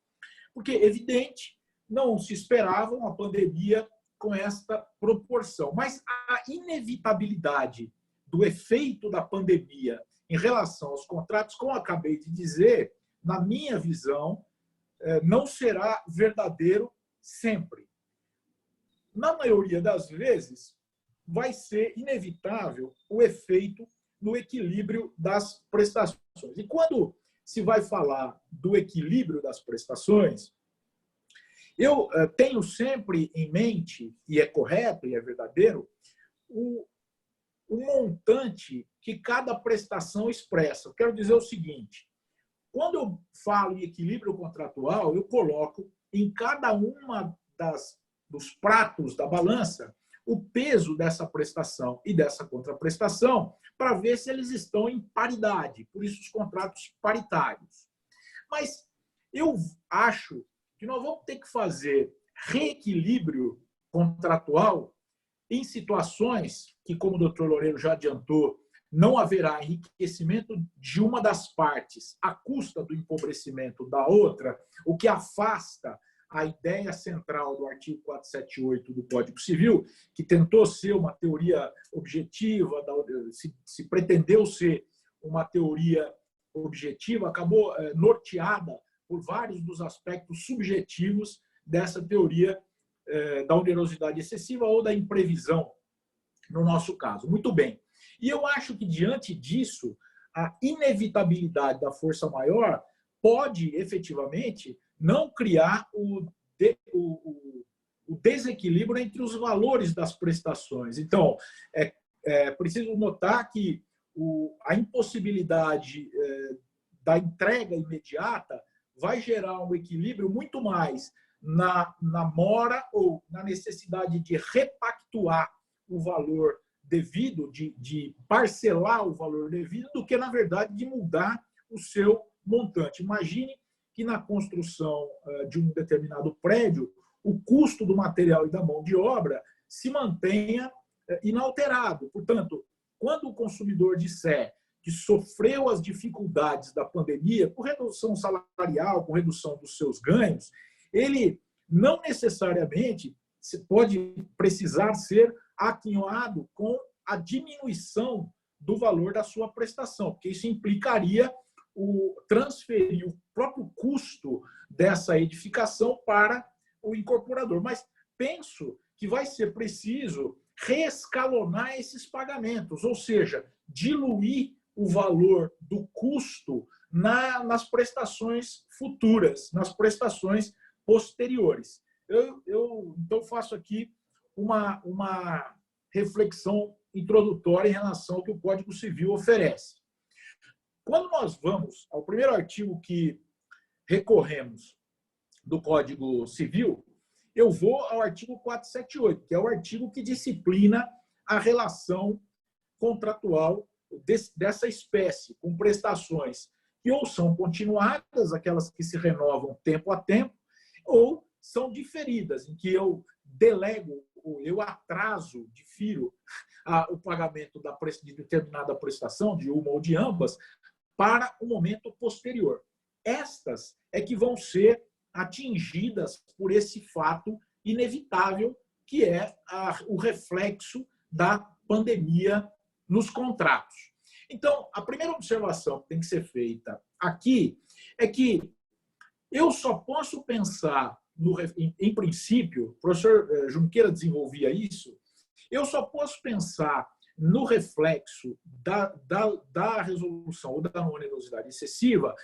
Porque, evidente, não se esperava uma pandemia com esta proporção, mas a inevitabilidade do efeito da pandemia em relação aos contratos, como eu acabei de dizer, na minha visão, não será verdadeiro sempre. Na maioria das vezes, vai ser inevitável o efeito no equilíbrio das prestações. E quando se vai falar do equilíbrio das prestações, eu tenho sempre em mente, e é correto e é verdadeiro, o montante que cada prestação expressa. Eu quero dizer o seguinte: quando eu falo em equilíbrio contratual, eu coloco em cada uma dos pratos da balança o peso dessa prestação e dessa contraprestação para ver se eles estão em paridade, por isso os contratos paritários. Mas eu acho que nós vamos ter que fazer reequilíbrio contratual em situações que, como o Dr. Loureiro já adiantou, não haverá enriquecimento de uma das partes à custa do empobrecimento da outra, o que afasta a ideia central do artigo 478 do Código Civil, que tentou ser uma teoria objetiva, se pretendeu ser uma teoria objetiva, acabou norteada por vários dos aspectos subjetivos dessa teoria da onerosidade excessiva ou da imprevisão, no nosso caso. Muito bem. E eu acho que, diante disso, a inevitabilidade da força maior pode, efetivamente, não criar o o desequilíbrio entre os valores das prestações. Então, é preciso notar que a impossibilidade da entrega imediata vai gerar um equilíbrio muito mais na mora ou na necessidade de repactuar o valor devido, de parcelar o valor devido, do que, na verdade, de mudar o seu montante. Imagine que na construção de um determinado prédio, o custo do material e da mão de obra se mantenha inalterado. Portanto, quando o consumidor disser que sofreu as dificuldades da pandemia, com redução salarial, com redução dos seus ganhos, ele não necessariamente pode precisar ser aquinhoado com a diminuição do valor da sua prestação, porque isso implicaria transferir o próprio custo dessa edificação para o incorporador. Mas penso que vai ser preciso reescalonar esses pagamentos, ou seja, diluir o valor do custo nas prestações futuras, nas prestações posteriores. Eu então faço aqui uma reflexão introdutória em relação ao que o Código Civil oferece. Quando nós vamos ao primeiro artigo que recorremos do Código Civil, eu vou ao artigo 478, que é o artigo que disciplina a relação contratual dessa espécie, com prestações que ou são continuadas, aquelas que se renovam tempo a tempo, ou são diferidas, em que eu delego, eu atraso, difiro o pagamento de determinada prestação, de uma ou de ambas, para o momento posterior. Estas é que vão ser atingidas por esse fato inevitável, que é o reflexo da pandemia nos contratos. Então, a primeira observação que tem que ser feita aqui é que eu só posso pensar, em princípio, o professor Junqueira desenvolvia isso, eu só posso pensar no reflexo da resolução ou da onerosidade excessiva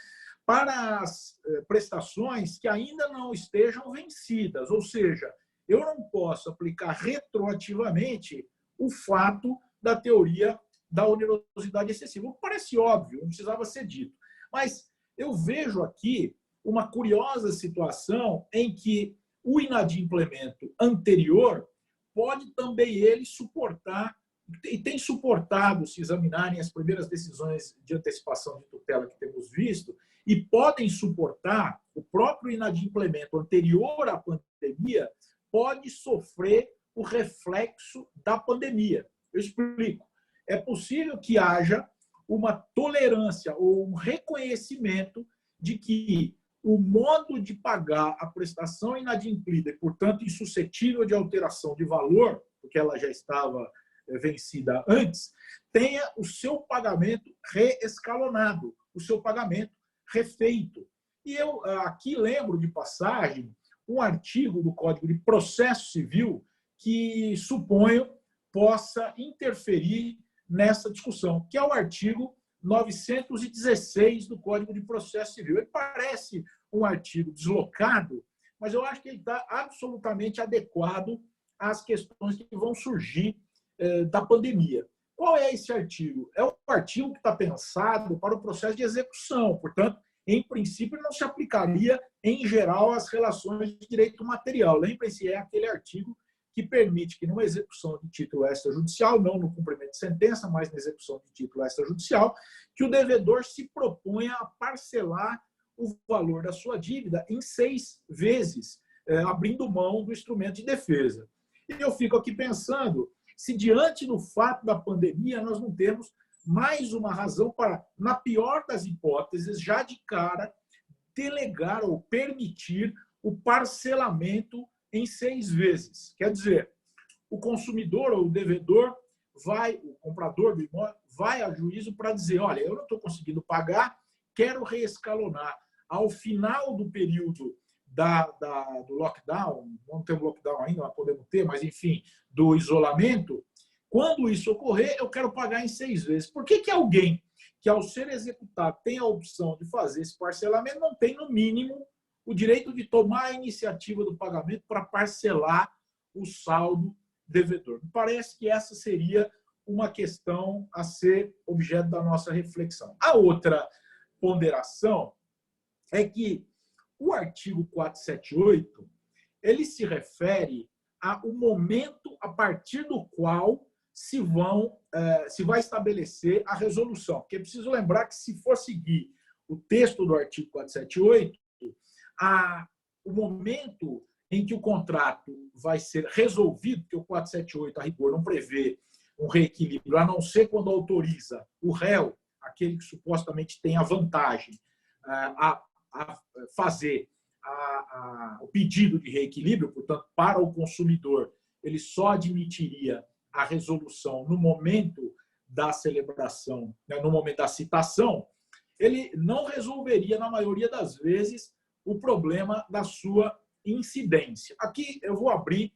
para as prestações que ainda não estejam vencidas, ou seja, eu não posso aplicar retroativamente o fato da teoria da onerosidade excessiva. Parece óbvio, não precisava ser dito. Mas eu vejo aqui uma curiosa situação em que o inadimplemento anterior pode também ele suportar, e tem suportado, se examinarem as primeiras decisões de antecipação de tutela que temos visto, e podem suportar o próprio inadimplemento anterior à pandemia, pode sofrer o reflexo da pandemia. Eu explico. É possível que haja uma tolerância ou um reconhecimento de que o modo de pagar a prestação inadimplida e, portanto, insuscetível de alteração de valor, porque ela já estava vencida antes, tenha o seu pagamento reescalonado, o seu pagamento refeito. E eu aqui lembro de passagem um artigo do Código de Processo Civil que suponho possa interferir nessa discussão, que é o artigo 916 do Código de Processo Civil. Ele parece um artigo deslocado, mas eu acho que ele está absolutamente adequado às questões que vão surgir da pandemia. Qual é esse artigo? É o artigo que está pensado para o processo de execução, portanto, em princípio, não se aplicaria, em geral, às relações de direito material. Lembrem-se, é aquele artigo que permite que, numa execução de título extrajudicial, não no cumprimento de sentença, mas na execução de título extrajudicial, que o devedor se proponha a parcelar o valor da sua dívida em 6 vezes, abrindo mão do instrumento de defesa. E eu fico aqui pensando se, diante do fato da pandemia, nós não temos mais uma razão para, na pior das hipóteses, já de cara, delegar ou permitir o parcelamento em 6 vezes. Quer dizer, o consumidor ou o devedor o comprador do imóvel vai a juízo para dizer, olha, eu não estou conseguindo pagar, quero reescalonar. Ao final do período do lockdown, não temos lockdown ainda, mas podemos ter, mas enfim, do isolamento, quando isso ocorrer, eu quero pagar em 6 vezes. Por que alguém que, ao ser executado, tem a opção de fazer esse parcelamento, não tem, no mínimo, o direito de tomar a iniciativa do pagamento para parcelar o saldo devedor. Me parece que essa seria uma questão a ser objeto da nossa reflexão. A outra ponderação é que o artigo 478 ele se refere ao momento a partir do qual se vai estabelecer a resolução. Porque é preciso lembrar que, se for seguir o texto do artigo 478, o momento em que o contrato vai ser resolvido, porque o 478, a rigor, não prevê um reequilíbrio, a não ser quando autoriza o réu, aquele que supostamente tem a vantagem, a fazer o pedido de reequilíbrio. Portanto, para o consumidor, ele só admitiria a resolução no momento da celebração, no momento da citação. Ele não resolveria, na maioria das vezes, o problema da sua incidência. Aqui eu vou abrir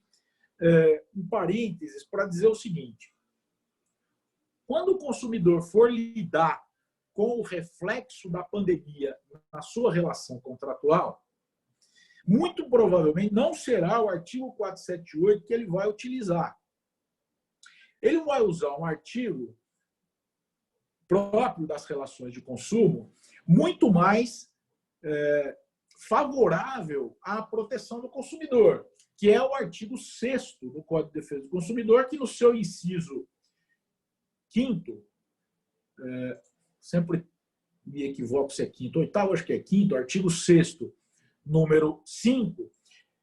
um parênteses para dizer o seguinte: quando o consumidor for lidar com o reflexo da pandemia na sua relação contratual, muito provavelmente não será o artigo 478 que ele vai utilizar. Ele vai usar um artigo próprio das relações de consumo muito mais favorável à proteção do consumidor, que é o artigo 6º do Código de Defesa do Consumidor, que no seu inciso 5º, sempre me equivoco se é 5º ou 8º, acho que é 5º, artigo 6º, número 5,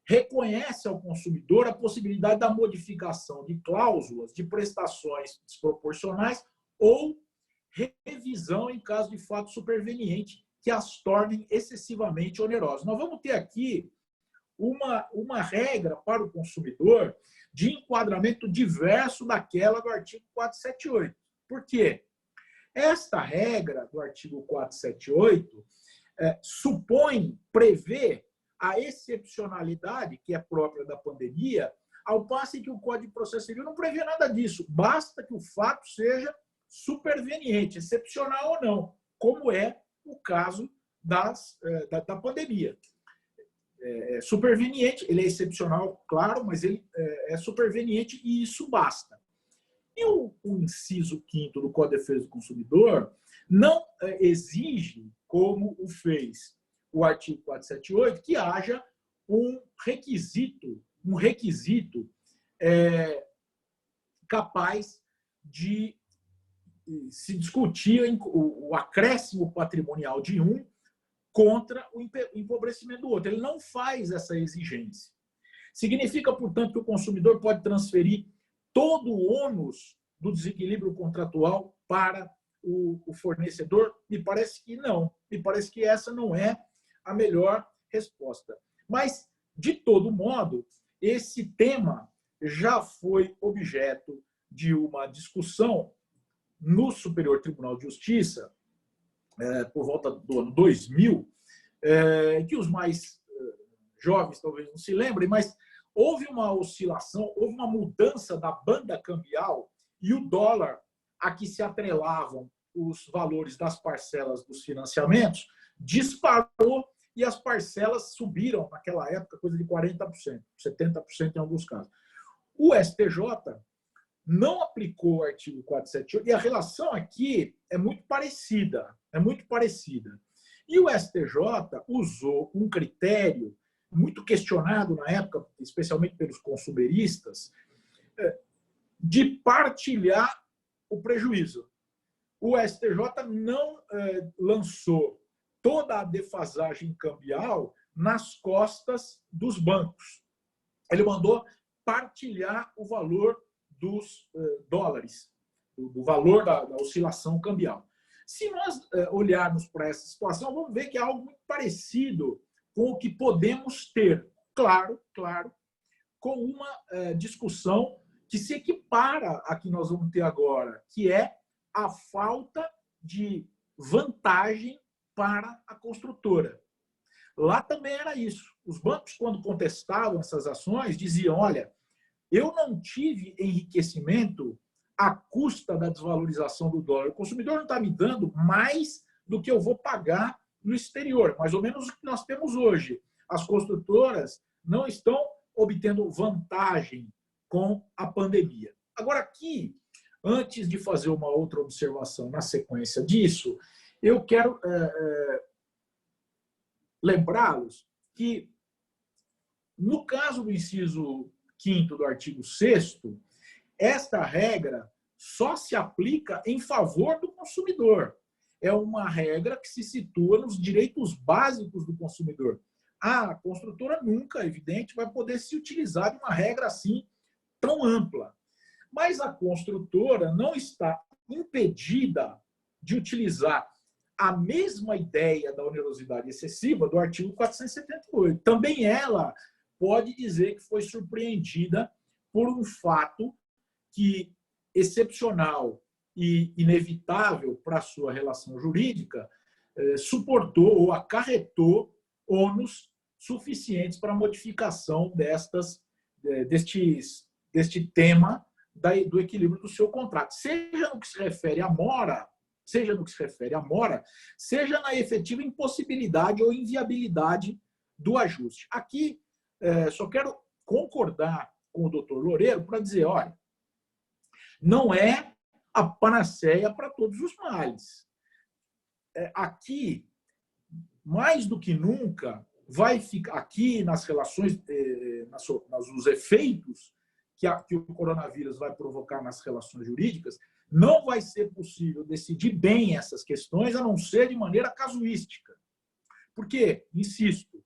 reconhece ao consumidor a possibilidade da modificação de cláusulas de prestações desproporcionais ou revisão em caso de fato superveniente que as tornem excessivamente onerosas. Nós vamos ter aqui uma regra para o consumidor de enquadramento diverso daquela do artigo 478. Por quê? Esta regra do artigo 478 prevê a excepcionalidade que é própria da pandemia, ao passo que o Código de Processo Civil não prevê nada disso. Basta que o fato seja superveniente, excepcional ou não, como é o caso da pandemia. Superveniente, ele é excepcional, claro, mas ele é superveniente e isso basta. E o inciso 5º do Código de Defesa do Consumidor não exige, como o fez o artigo 478, que haja um requisito capaz de se discutir o acréscimo patrimonial de um contra o empobrecimento do outro. Ele não faz essa exigência. Significa, portanto, que o consumidor pode transferir todo o ônus do desequilíbrio contratual para o fornecedor? Me parece que não. Me parece que essa não é a melhor resposta. Mas, de todo modo, esse tema já foi objeto de uma discussão no Superior Tribunal de Justiça, por volta do ano 2000, que os mais jovens talvez não se lembrem, mas houve uma oscilação, houve uma mudança da banda cambial e o dólar a que se atrelavam os valores das parcelas dos financiamentos disparou e as parcelas subiram naquela época coisa de 40%, 70% em alguns casos. O STJ não aplicou o artigo 478 e a relação aqui é muito parecida, E o STJ usou um critério muito questionado na época, especialmente pelos consumeristas, de partilhar o prejuízo. O STJ não lançou toda a defasagem cambial nas costas dos bancos. Ele mandou partilhar o valor dos dólares, do valor da oscilação cambial. Se nós olharmos para essa situação, vamos ver que é algo muito parecido com o que podemos ter, claro, com uma discussão que se equipara à que nós vamos ter agora, que é a falta de vantagem para a construtora. Lá também era isso. Os bancos, quando contestavam essas ações, diziam: olha, eu não tive enriquecimento à custa da desvalorização do dólar. O consumidor não está me dando mais do que eu vou pagar no exterior, mais ou menos o que nós temos hoje. As construtoras não estão obtendo vantagem com a pandemia. Agora, aqui, antes de fazer uma outra observação na sequência disso, eu quero lembrá-los que, no caso do inciso 5º do artigo 6º, esta regra só se aplica em favor do consumidor. É uma regra que se situa nos direitos básicos do consumidor. A construtora nunca, evidente, vai poder se utilizar de uma regra assim tão ampla. Mas a construtora não está impedida de utilizar a mesma ideia da onerosidade excessiva do artigo 478. Também ela pode dizer que foi surpreendida por um fato que excepcional e inevitável para a sua relação jurídica, suportou ou acarretou ônus suficientes para a modificação deste tema do equilíbrio do seu contrato. Seja no que se refere à mora, seja na efetiva impossibilidade ou inviabilidade do ajuste. Aqui, só quero concordar com o doutor Loureiro para dizer, olha, não é a panaceia para todos os males. Aqui, mais do que nunca, vai ficar aqui nas relações, nos efeitos que o coronavírus vai provocar nas relações jurídicas, não vai ser possível decidir bem essas questões, a não ser de maneira casuística. Porque, insisto,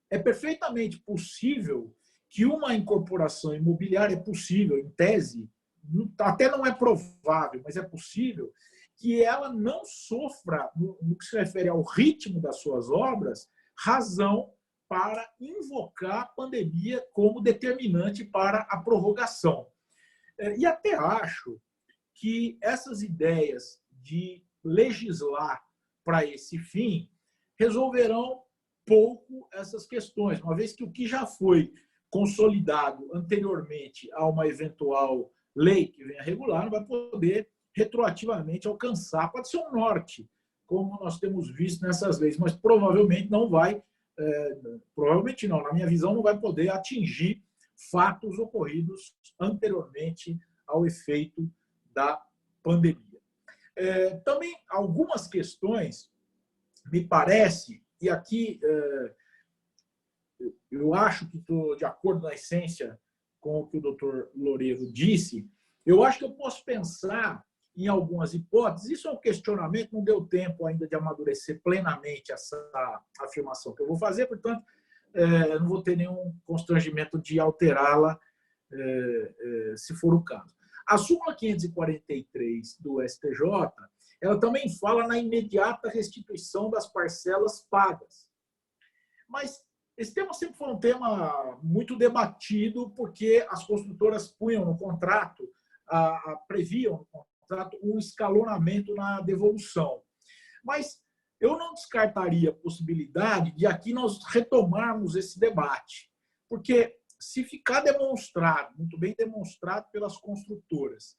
é perfeitamente possível que uma incorporação imobiliária, é possível, em tese, até não é provável, mas é possível que ela não sofra, no que se refere ao ritmo das suas obras, razão para invocar a pandemia como determinante para a prorrogação. E até acho que essas ideias de legislar para esse fim resolverão pouco essas questões, uma vez que o que já foi consolidado anteriormente a uma eventual lei que venha regular não vai poder retroativamente alcançar, pode ser um norte, como nós temos visto nessas leis, mas provavelmente não vai, provavelmente não, na minha visão, não vai poder atingir fatos ocorridos anteriormente ao efeito da pandemia. Também algumas questões, me parece, e aqui eu acho que estou de acordo na essência com o que o doutor Loureiro disse, eu acho que eu posso pensar em algumas hipóteses, isso é um questionamento, não deu tempo ainda de amadurecer plenamente essa afirmação que eu vou fazer, portanto, não vou ter nenhum constrangimento de alterá-la, se for o caso. A súmula 543 do STJ, ela também fala na imediata restituição das parcelas pagas. Mas esse tema sempre foi um tema muito debatido, porque as construtoras punham no contrato, previam no contrato um escalonamento na devolução. Mas eu não descartaria a possibilidade de aqui nós retomarmos esse debate, porque se ficar demonstrado, muito bem demonstrado pelas construtoras,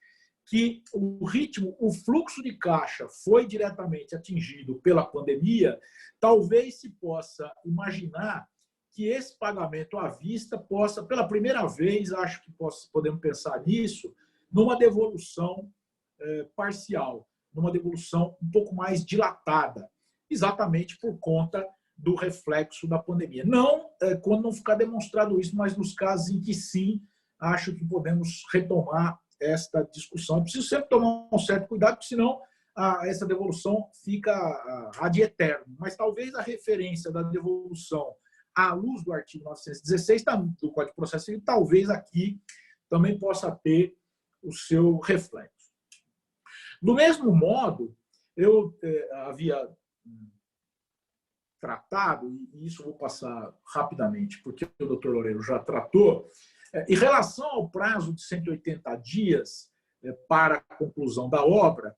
que o ritmo, o fluxo de caixa foi diretamente atingido pela pandemia, talvez se possa imaginar que esse pagamento à vista possa, pela primeira vez, acho que podemos pensar nisso, numa devolução parcial, numa devolução um pouco mais dilatada, exatamente por conta do reflexo da pandemia. Não quando não ficar demonstrado isso, mas nos casos em que sim, acho que podemos retomar esta discussão. É preciso sempre tomar um certo cuidado, porque senão essa devolução fica ad eterno. Mas talvez a referência da devolução à luz do artigo 916 do Código de Processo Civil, talvez aqui também possa ter o seu reflexo. Do mesmo modo, eu havia tratado, e isso eu vou passar rapidamente, porque o doutor Loureiro já tratou, em relação ao prazo de 180 dias para a conclusão da obra,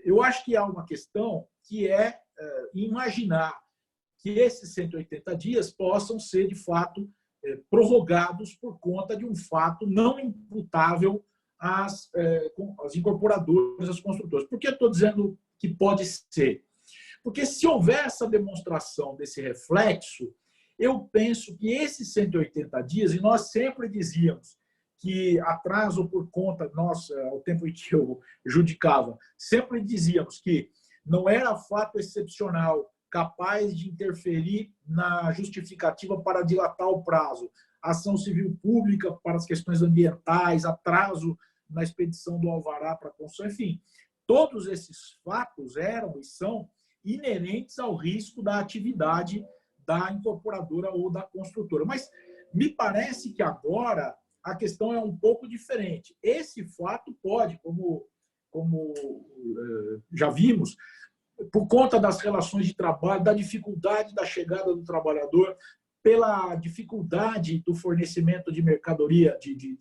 eu acho que há uma questão que é imaginar que esses 180 dias possam ser, de fato, prorrogados por conta de um fato não imputável às incorporadoras, às construtoras. Por que eu estou dizendo que pode ser? Porque se houver essa demonstração desse reflexo, Eu penso que esses 180 dias, e nós sempre dizíamos que atraso por conta, nós, ao tempo em que eu judicava, sempre dizíamos que não era fato excepcional capaz de interferir na justificativa para dilatar o prazo. Ação civil pública para as questões ambientais, atraso na expedição do alvará para a construção, enfim, todos esses fatos eram e são inerentes ao risco da atividade da incorporadora ou da construtora. Mas me parece que agora a questão é um pouco diferente. Esse fato pode, como já vimos, por conta das relações de trabalho, da dificuldade da chegada do trabalhador, pela dificuldade do fornecimento de mercadoria, de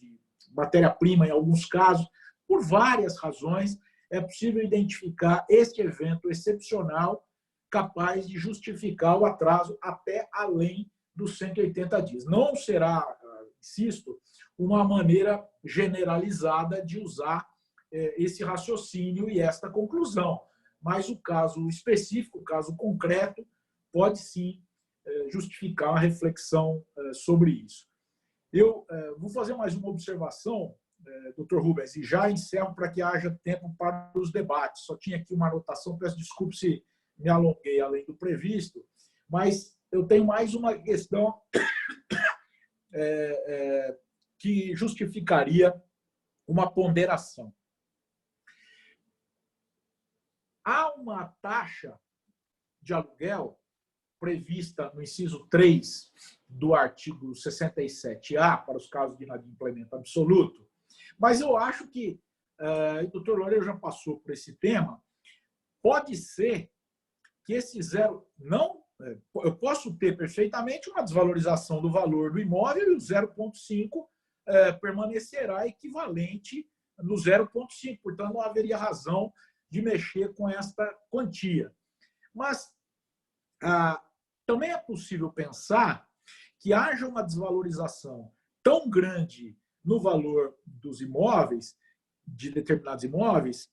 matéria-prima em alguns casos, por várias razões, é possível identificar este evento excepcional capaz de justificar o atraso até além dos 180 dias. Não será, insisto, uma maneira generalizada de usar esse raciocínio e esta conclusão, mas o caso específico, o caso concreto, pode sim justificar uma reflexão sobre isso. Eu vou fazer mais uma observação, Dr. Rubens, e já encerro para que haja tempo para os debates. Só tinha aqui uma anotação, peço desculpa se me alonguei além do previsto, mas eu tenho mais uma questão que justificaria uma ponderação. Há uma taxa de aluguel prevista no inciso 3 do artigo 67A, para os casos de inadimplemento absoluto, mas eu acho que, o doutor Loureiro já passou por esse tema, pode ser que esse zero não... Eu posso ter perfeitamente uma desvalorização do valor do imóvel e o 0,5 permanecerá equivalente no 0,5, portanto, não haveria razão de mexer com esta quantia. Mas também é possível pensar que haja uma desvalorização tão grande no valor dos imóveis, de determinados imóveis,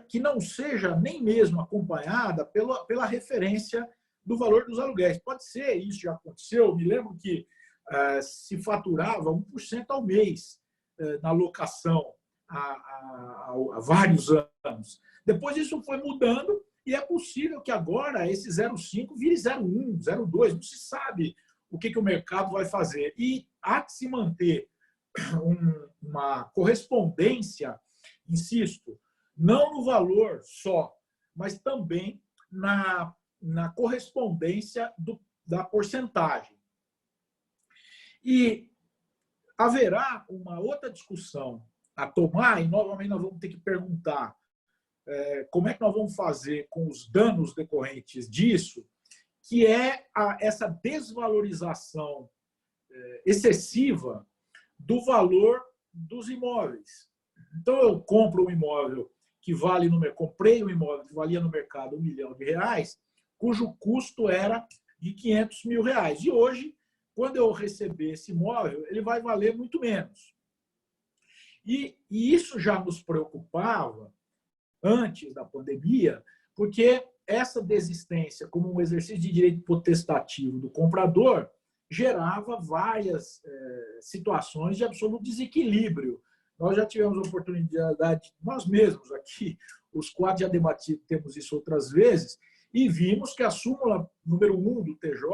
que não seja nem mesmo acompanhada pela referência do valor dos aluguéis. Pode ser, isso já aconteceu, me lembro que se faturava 1% ao mês na locação há vários anos. Depois isso foi mudando e é possível que agora esse 0,5 vire 0,1, 0,2, não se sabe o que o mercado vai fazer. E há que se manter uma correspondência, insisto, não no valor só, mas também na correspondência da porcentagem. E haverá uma outra discussão a tomar, e novamente nós vamos ter que perguntar como é que nós vamos fazer com os danos decorrentes disso, que é essa desvalorização excessiva do valor dos imóveis. Então, eu compro um imóvel que vale comprei um imóvel que valia no mercado R$1 milhão, cujo custo era de R$500 mil. E hoje, quando eu receber esse imóvel, ele vai valer muito menos. E isso já nos preocupava antes da pandemia, porque essa desistência, como um exercício de direito potestativo do comprador, gerava várias situações de absoluto desequilíbrio. Nós já tivemos a oportunidade, nós mesmos aqui, os quatro já debatemos isso outras vezes, e vimos que a súmula número 1 do TJ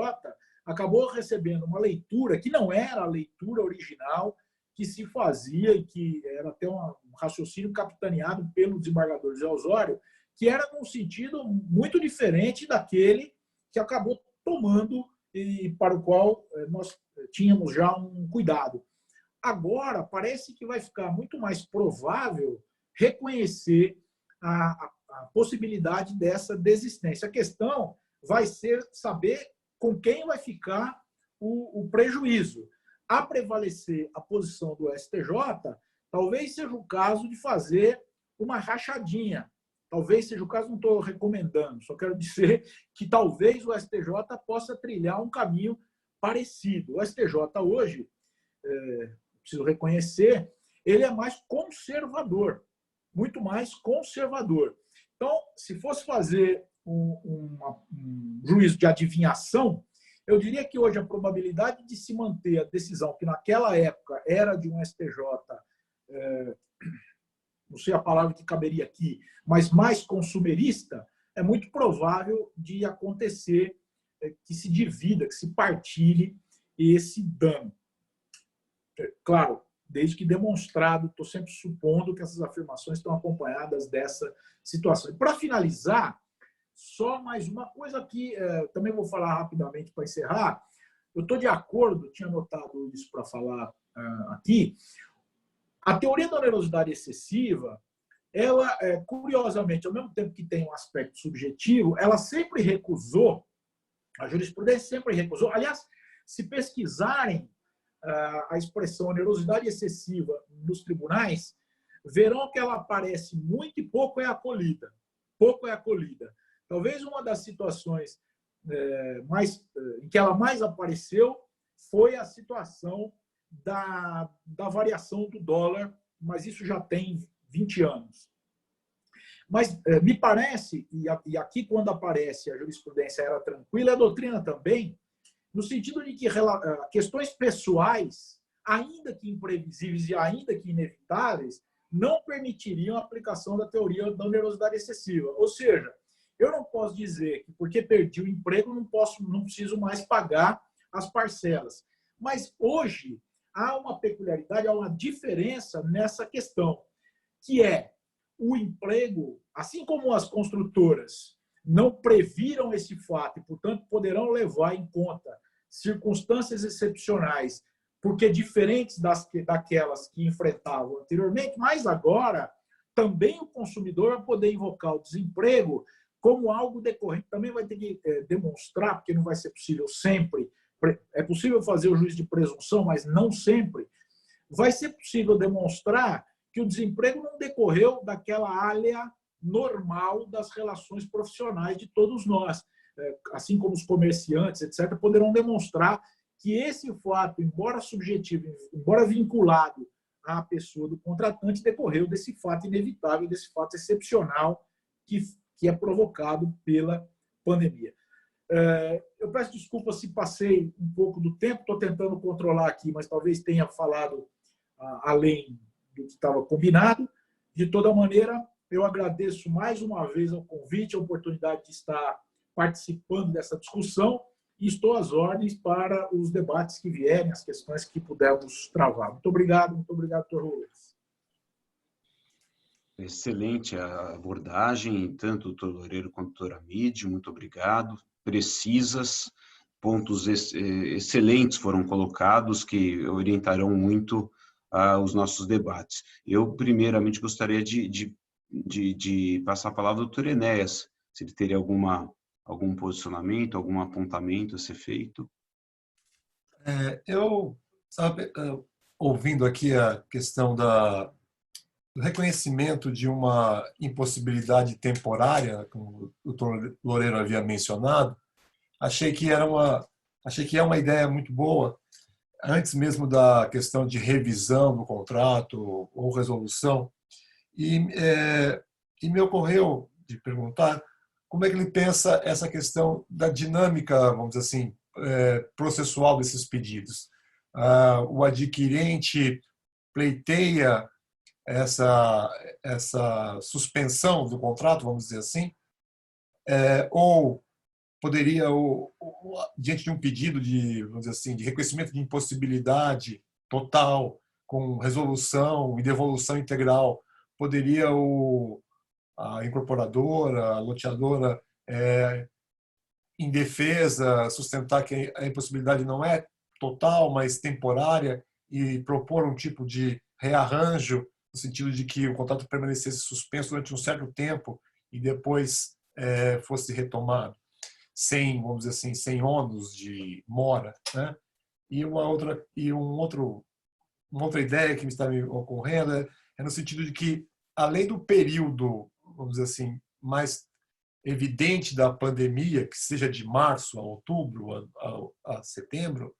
acabou recebendo uma leitura que não era a leitura original que se fazia e que era até um raciocínio capitaneado pelo desembargador José Osório, que era num sentido muito diferente daquele que acabou tomando e para o qual nós tínhamos já um cuidado. Agora, parece que vai ficar muito mais provável reconhecer a possibilidade dessa desistência. A questão vai ser saber com quem vai ficar o prejuízo. A prevalecer a posição do STJ, talvez seja o caso de fazer uma rachadinha. Talvez seja o caso, não estou recomendando, só quero dizer que talvez o STJ possa trilhar um caminho parecido. O STJ hoje, preciso reconhecer, ele é mais conservador, muito mais conservador. Então, se fosse fazer um juízo de adivinhação, Eu diria que hoje a probabilidade de se manter a decisão, que naquela época era de um STJ, não sei a palavra que caberia aqui, mas mais consumerista, é muito provável de acontecer que se divida, que se partilhe esse dano. Claro, desde que demonstrado, estou sempre supondo que essas afirmações estão acompanhadas dessa situação. E para finalizar, só mais uma coisa que também vou falar rapidamente para encerrar. Eu estou de acordo, tinha anotado isso para falar aqui. A teoria da onerosidade excessiva, ela, curiosamente, ao mesmo tempo que tem um aspecto subjetivo, ela sempre recusou, a jurisprudência sempre recusou. Aliás, se pesquisarem a expressão onerosidade excessiva nos tribunais, verão que ela aparece muito e pouco é acolhida. Pouco é acolhida. Talvez uma das situações em que ela mais apareceu foi a situação da variação do dólar, mas isso já tem 20 anos. Mas me parece, e aqui quando aparece a jurisprudência era tranquila, a doutrina também, no sentido de que questões pessoais, ainda que imprevisíveis e ainda que inevitáveis, não permitiriam a aplicação da teoria da onerosidade excessiva. Ou seja, eu não posso dizer que porque perdi o emprego não preciso mais pagar as parcelas. Mas hoje há uma peculiaridade, há uma diferença nessa questão, que é o emprego, assim como as construtoras não previram esse fato e, portanto, poderão levar em conta circunstâncias excepcionais, porque diferentes daquelas que enfrentavam anteriormente, mas agora também o consumidor vai poder invocar o desemprego como algo decorrente. Também vai ter que demonstrar, porque não vai ser possível sempre, é possível fazer o juízo de presunção, mas não sempre, vai ser possível demonstrar que o desemprego não decorreu daquela área normal das relações profissionais de todos nós. Assim como os comerciantes, etc., poderão demonstrar que esse fato, embora subjetivo, embora vinculado à pessoa do contratante, decorreu desse fato inevitável, desse fato excepcional que é provocado pela pandemia. Eu peço desculpa se passei um pouco do tempo, estou tentando controlar aqui, mas talvez tenha falado além do que estava combinado. De toda maneira, eu agradeço mais uma vez o convite, a oportunidade de estar participando dessa discussão e estou às ordens para os debates que vierem, as questões que pudermos travar. Muito obrigado, doutor Rubens. Excelente a abordagem, tanto o doutor Loureiro quanto a doutora Mide, muito obrigado. Precisas, pontos excelentes foram colocados que orientarão muito os nossos debates. Eu, primeiramente, gostaria de passar a palavra ao doutor Enéas, se ele teria algum posicionamento, algum apontamento a ser feito. Ouvindo aqui a questão do reconhecimento de uma impossibilidade temporária, como o doutor Loureiro havia mencionado, achei que é uma ideia muito boa, antes mesmo da questão de revisão do contrato ou resolução. E me ocorreu de perguntar como é que ele pensa essa questão da dinâmica, vamos dizer assim, processual desses pedidos. O adquirente pleiteia essa suspensão do contrato, vamos dizer assim, ou poderia, diante de um pedido vamos dizer assim, de reconhecimento de impossibilidade total, com resolução e devolução integral, poderia a incorporadora, a loteadora, em defesa, sustentar que a impossibilidade não é total, mas temporária, e propor um tipo de rearranjo, no sentido de que o contrato permanecesse suspenso durante um certo tempo e depois fosse retomado, sem, vamos dizer assim, sem ônus de mora, né? E uma outra ideia que me está me ocorrendo é no sentido de que, além do período, vamos dizer assim, mais evidente da pandemia, que seja de março a outubro, a setembro,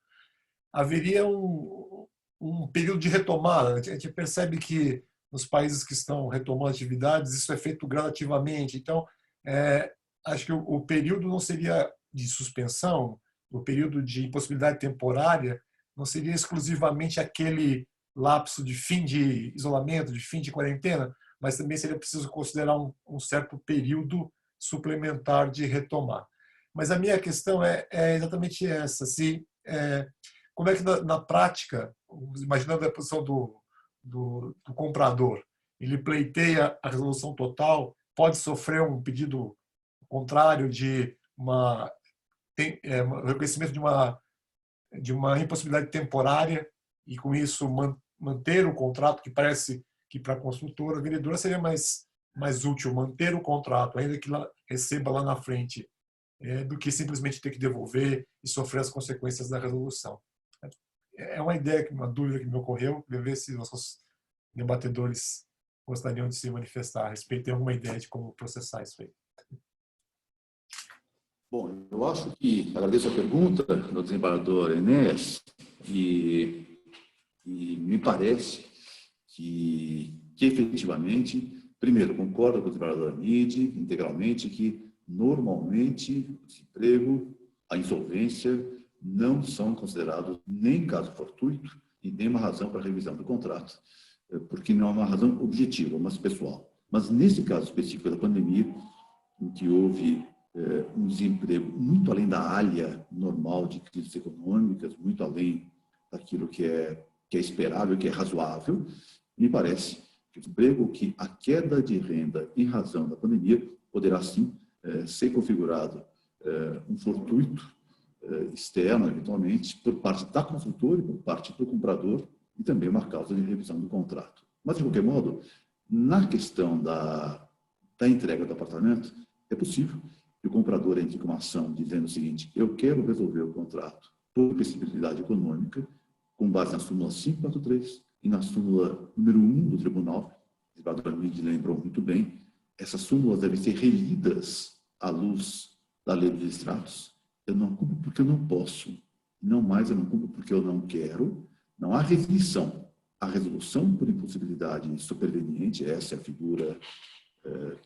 haveria um período de retomada. A gente percebe que nos países que estão retomando atividades, isso é feito gradativamente. Então, acho que o período não seria de suspensão, o período de impossibilidade temporária não seria exclusivamente aquele lapso de fim de isolamento, de fim de quarentena, mas também seria preciso considerar um certo período suplementar de retomar. Mas a minha questão é exatamente essa: como é que na prática, imaginando a posição do comprador, ele pleiteia a resolução total, pode sofrer um pedido contrário de reconhecimento de uma impossibilidade temporária e, com isso, manter o contrato, que parece que para a construtora, a vendedora seria mais útil manter o contrato, ainda que receba lá na frente, do que simplesmente ter que devolver e sofrer as consequências da resolução. É uma ideia, uma dúvida que me ocorreu, queria ver se nossos debatedores gostariam de se manifestar a respeito, tem alguma ideia de como processar isso aí. Bom, eu acho que, agradeço a pergunta do desembargador Enéas, e me parece que efetivamente, primeiro, concordo com o desembargador Amide integralmente que, normalmente, o desemprego, a insolvência, não são considerados nem caso fortuito e nem uma razão para a revisão do contrato, porque não é uma razão objetiva, mas pessoal. Mas, nesse caso específico da pandemia, em que houve um desemprego muito além da área normal de crises econômicas, muito além daquilo que é esperável, que é razoável, me parece que o desemprego, que a queda de renda em razão da pandemia poderá sim ser configurado um fortuito externo, eventualmente, por parte da construtora e por parte do comprador, e também uma causa de revisão do contrato. Mas, de qualquer modo, na questão da entrega do apartamento, é possível que o comprador entre com uma ação dizendo o seguinte: eu quero resolver o contrato por impossibilidade econômica, com base na súmula 543 e na súmula número 1 do tribunal. O desembargador Amide lembrou muito bem, essas súmulas devem ser relidas à luz da lei dos extratos. Eu não cumpro porque eu não posso, não mais eu não cumpro porque eu não quero. Não há resolução. A resolução por impossibilidade superveniente, essa é a figura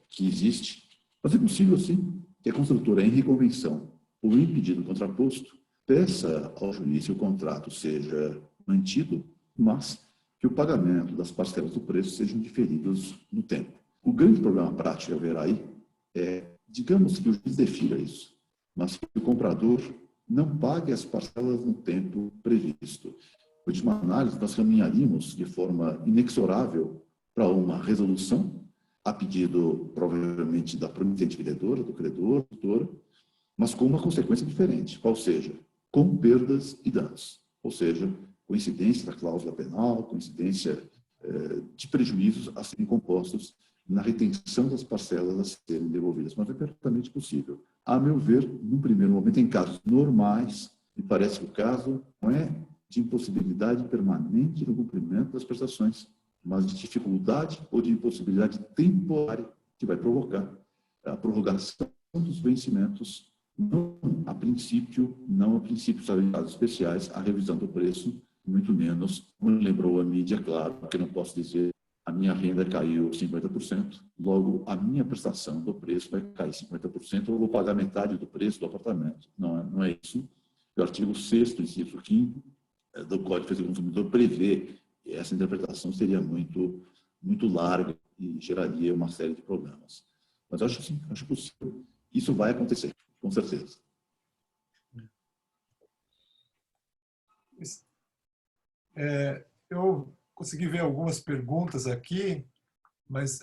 que existe. Mas é possível, sim, que a construtora, em reconvenção ou em pedido contraposto, peça ao juiz que o contrato seja mantido, mas que o pagamento das parcelas do preço sejam diferidos no tempo. O grande problema prático que haverá aí é, digamos que o juiz defira isso, mas que o comprador não pague as parcelas no tempo previsto. Por última análise, nós caminharíamos de forma inexorável para uma resolução a pedido, provavelmente, da promitente vendedora, do credor, mas com uma consequência diferente, qual seja, com perdas e danos, ou seja, coincidência da cláusula penal, coincidência de prejuízos a serem compostos na retenção das parcelas a serem devolvidas, mas é perfeitamente possível. A meu ver, no primeiro momento, em casos normais, me parece que o caso não é de impossibilidade permanente no cumprimento das prestações, mas de dificuldade ou de impossibilidade temporária que vai provocar a prorrogação dos vencimentos, não a princípios em casos especiais, a revisão do preço, muito menos, como lembrou a mídia, claro, porque não posso dizer a minha renda caiu 50%, logo a minha prestação do preço vai cair 50%, eu vou pagar metade do preço do apartamento. Não é isso. O artigo 6º, inciso 5º, do Código de Defesa do Consumidor prevê que essa interpretação seria muito larga e geraria uma série de problemas. Mas acho sim, acho possível. Isso vai acontecer, com certeza. Eu consegui ver algumas perguntas aqui, mas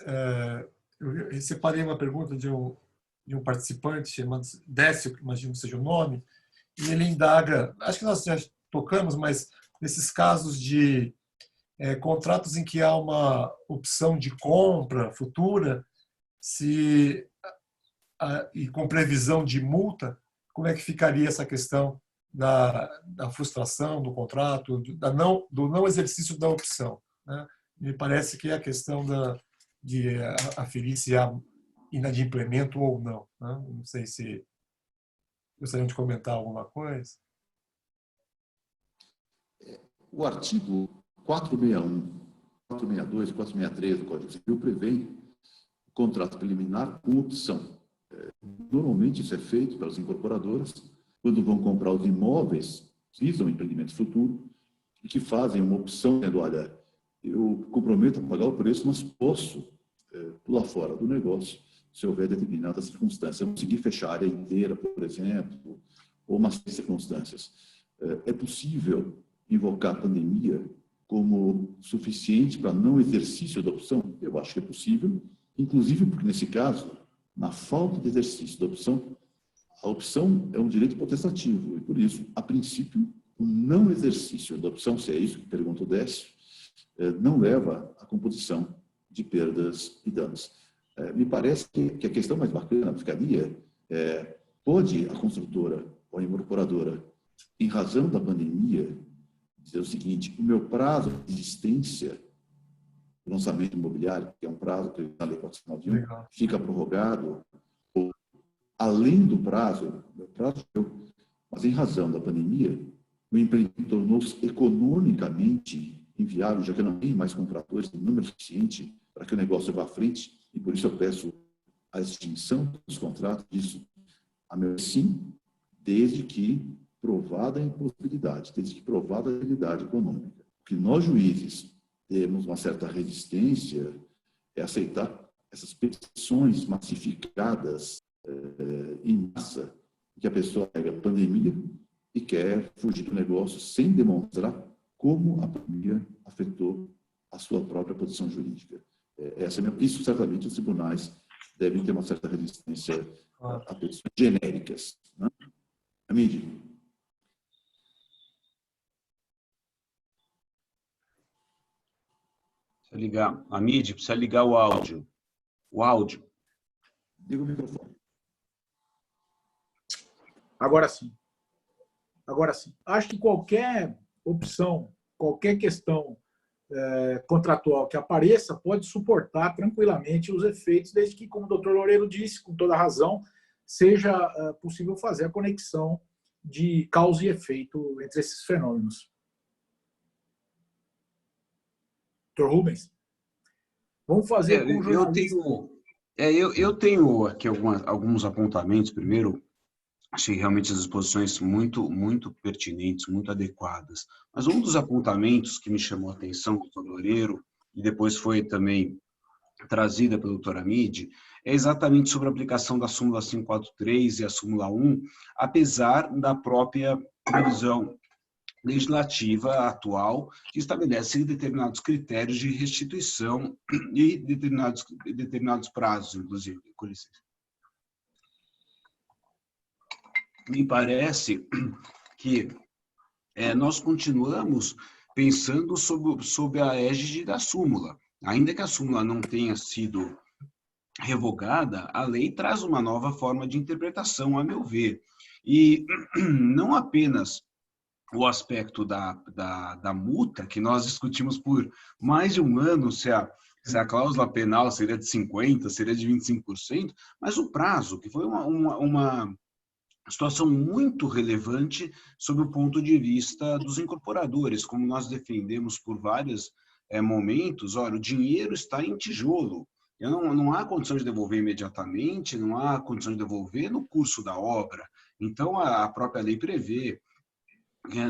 eu separei uma pergunta de um participante chamado Décio, que imagino que seja o nome, e ele indaga, acho que nós já tocamos, mas nesses casos de contratos em que há uma opção de compra futura, e com previsão de multa, como é que ficaria essa questão da frustração do contrato, do não exercício da opção, né? Me parece que é a questão de aferir se há inadimplemento ou não, né? Não sei se gostariam de comentar alguma coisa. O artigo 461, 462 e 463 do Código Civil prevê o contrato preliminar com opção. Normalmente isso é feito pelas incorporadoras quando vão comprar os imóveis, visam empreendimento futuro, e que fazem uma opção, dizendo, olha, eu comprometo a pagar o preço, mas posso pular fora do negócio se houver determinadas circunstâncias. Eu conseguir fechar a área inteira, por exemplo, ou uma série de circunstâncias. É possível invocar a pandemia como suficiente para não exercício da opção? Eu acho que é possível, inclusive porque, nesse caso, na falta de exercício da opção, a opção é um direito potestativo e, por isso, a princípio, o não exercício da opção, se é isso que pergunta o Décio, não leva à composição de perdas e danos. Me parece que a questão mais bacana ficaria, pode a construtora ou a incorporadora, em razão da pandemia, dizer o seguinte, o meu prazo de existência do lançamento imobiliário, que é um prazo que a Lei 491, fica prorrogado, ou, além do prazo, mas em razão da pandemia, o empreendimento tornou-se economicamente inviável, já que não tem mais compradores em número suficiente para que o negócio vá à frente, e por isso eu peço a extinção dos contratos, isso, a meu sim, desde que provada a impossibilidade, desde que provada a realidade econômica. O que nós, juízes, temos uma certa resistência é aceitar essas petições massificadas em massa, que a pessoa pega a pandemia e quer fugir do negócio sem demonstrar como a pandemia afetou a sua própria posição jurídica. Isso, certamente, os tribunais devem ter uma certa resistência a petições genéricas. Né? Amide. Amide, precisa ligar o áudio. O áudio. Liga o microfone. Agora sim. Agora sim. Acho que qualquer opção, qualquer questão contratual que apareça pode suportar tranquilamente os efeitos, desde que, como o doutor Loureiro disse, com toda razão, seja possível fazer a conexão de causa e efeito entre esses fenômenos. Doutor Rubens, vamos fazer com o jornalista... Eu tenho aqui alguns apontamentos. Primeiro, achei realmente as exposições muito, muito pertinentes, muito adequadas. Mas um dos apontamentos que me chamou a atenção do doutor Loureiro, e depois foi também trazida pelo doutor Amide, é exatamente sobre a aplicação da súmula 543 e a súmula 1, apesar da própria previsão legislativa atual, que estabelece determinados critérios de restituição e determinados prazos, inclusive. Com licença. Me parece que nós continuamos pensando sob a égide da súmula. Ainda que a súmula não tenha sido revogada, a lei traz uma nova forma de interpretação, a meu ver. E não apenas o aspecto da multa, que nós discutimos por mais de um ano, se a cláusula penal seria de 50%, seria de 25%, mas o prazo, que foi uma situação muito relevante sob o ponto de vista dos incorporadores, como nós defendemos por vários momentos. Olha, o dinheiro está em tijolo, não há condição de devolver imediatamente, não há condição de devolver no curso da obra. Então, a própria lei prevê,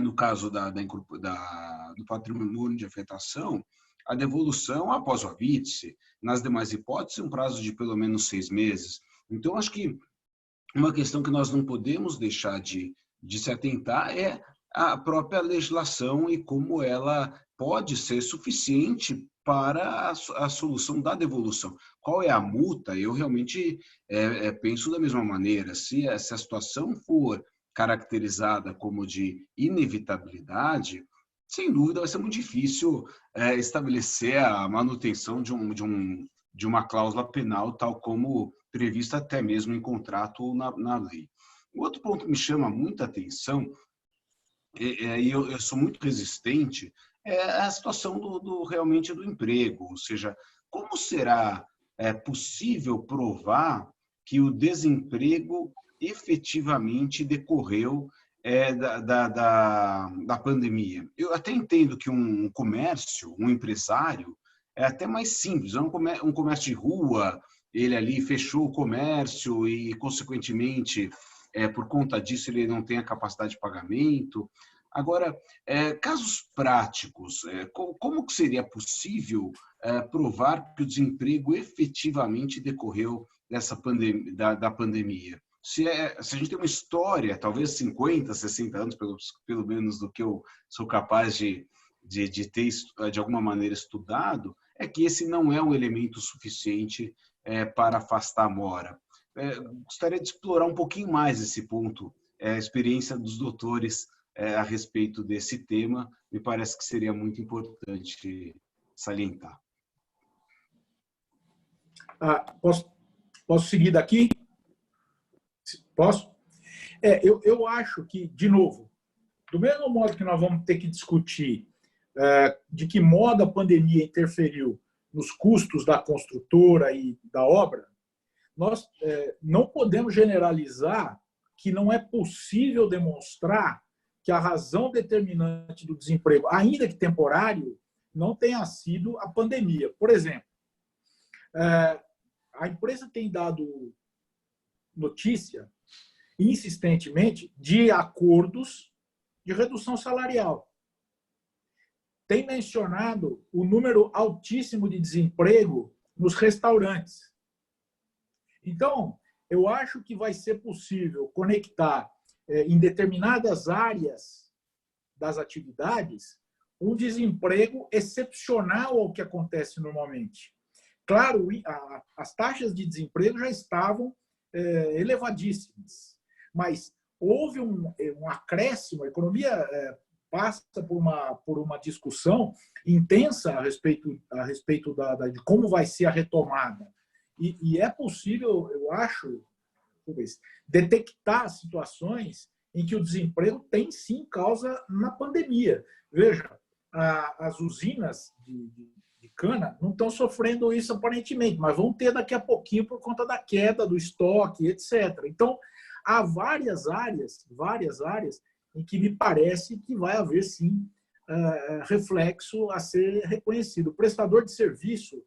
no caso do patrimônio de afetação, a devolução após o víttice, nas demais hipóteses, um prazo de pelo menos 6 meses. Então, acho que uma questão que nós não podemos deixar de se atentar é a própria legislação e como ela pode ser suficiente para a solução da devolução. Qual é a multa? Eu realmente penso da mesma maneira. Se a situação for caracterizada como de inevitabilidade, sem dúvida vai ser muito difícil estabelecer a manutenção de uma cláusula penal, tal como prevista até mesmo em contrato ou na lei. O outro ponto que me chama muita atenção, e eu sou muito resistente, é a situação realmente do emprego. Ou seja, como será possível provar que o desemprego efetivamente decorreu da pandemia? Eu até entendo que um comércio, um empresário, é até mais simples. É um comércio de rua, ele ali fechou o comércio e, consequentemente, por conta disso ele não tem a capacidade de pagamento. Agora, casos práticos, como que seria possível provar que o desemprego efetivamente decorreu da pandemia? Se a gente tem uma história, talvez 50, 60 anos, pelo menos do que eu sou capaz de ter, de alguma maneira, estudado, é que esse não é um elemento suficiente para afastar a mora. Gostaria de explorar um pouquinho mais esse ponto, a experiência dos doutores a respeito desse tema, me parece que seria muito importante salientar. Posso seguir daqui? Posso? Eu acho que, de novo, do mesmo modo que nós vamos ter que discutir de que modo a pandemia interferiu nos custos da construtora e da obra, nós não podemos generalizar que não é possível demonstrar que a razão determinante do desemprego, ainda que temporário, não tenha sido a pandemia. Por exemplo, a empresa tem dado notícia, insistentemente, de acordos de redução salarial. Tem mencionado o número altíssimo de desemprego nos restaurantes. Então, eu acho que vai ser possível conectar em determinadas áreas das atividades um desemprego excepcional ao que acontece normalmente. Claro, as taxas de desemprego já estavam elevadíssimas, mas houve um acréscimo, a economia passa por uma discussão intensa a respeito de como vai ser a retomada. E é possível, eu acho, detectar situações em que o desemprego tem, sim, causa na pandemia. Veja, as usinas de cana não estão sofrendo isso aparentemente, mas vão ter daqui a pouquinho por conta da queda do estoque, etc. Então, há várias áreas em que me parece que vai haver, sim, reflexo a ser reconhecido. O prestador de serviço,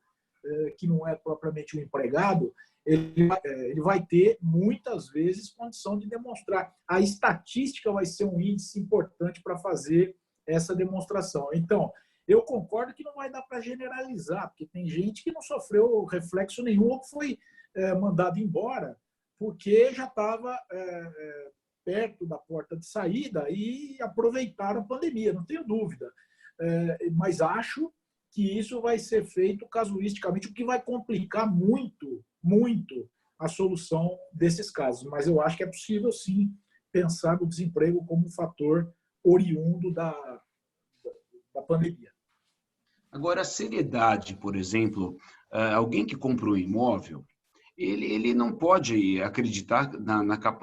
que não é propriamente um empregado, ele vai ter, muitas vezes, condição de demonstrar. A estatística vai ser um índice importante para fazer essa demonstração. Então, eu concordo que não vai dar para generalizar, porque tem gente que não sofreu reflexo nenhum ou que foi mandado embora porque já estava perto da porta de saída e aproveitaram a pandemia, não tenho dúvida. Mas acho que isso vai ser feito casuisticamente, o que vai complicar muito, muito a solução desses casos. Mas eu acho que é possível, sim, pensar no desemprego como um fator oriundo da pandemia. Agora, a seriedade, por exemplo, alguém que compra um imóvel, ele não pode acreditar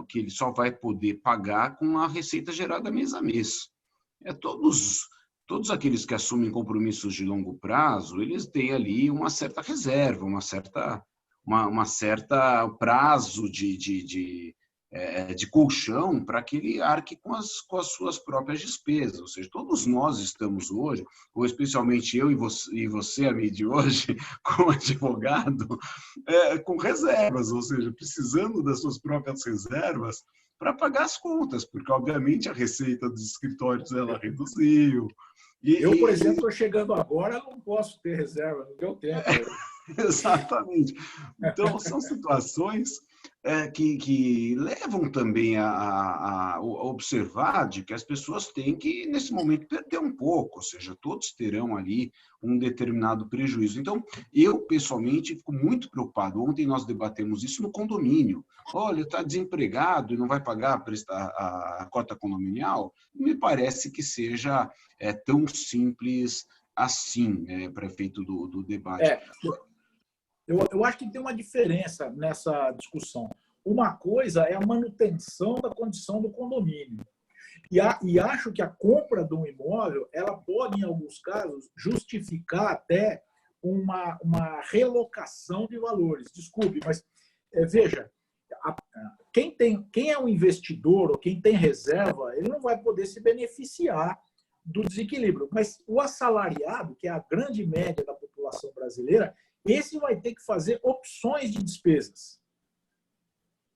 que ele só vai poder pagar com a receita gerada mês a mês. Todos aqueles que assumem compromissos de longo prazo, eles têm ali uma certa reserva, uma certa prazo de colchão para que ele arque com as suas próprias despesas. Ou seja, todos nós estamos hoje, ou especialmente eu e você Amide, hoje, como advogado, com reservas, ou seja, precisando das suas próprias reservas para pagar as contas, porque, obviamente, a receita dos escritórios ela reduziu. Eu, por exemplo, estou chegando agora, não posso ter reserva, não deu tempo. Exatamente. Então, são situações que levam também a observar de que as pessoas têm que, nesse momento, perder um pouco, ou seja, todos terão ali um determinado prejuízo. Então, eu, pessoalmente, fico muito preocupado. Ontem nós debatemos isso no condomínio. Olha, está desempregado e não vai pagar a cota condominial? Não me parece que seja tão simples assim, para efeito do debate. Eu acho que tem uma diferença nessa discussão. Uma coisa é a manutenção da condição do condomínio. E acho que a compra de um imóvel, ela pode, em alguns casos, justificar até uma relocação de valores. Desculpe, mas veja, quem é um investidor ou quem tem reserva, ele não vai poder se beneficiar do desequilíbrio. Mas o assalariado, que é a grande média da população brasileira, esse vai ter que fazer opções de despesas.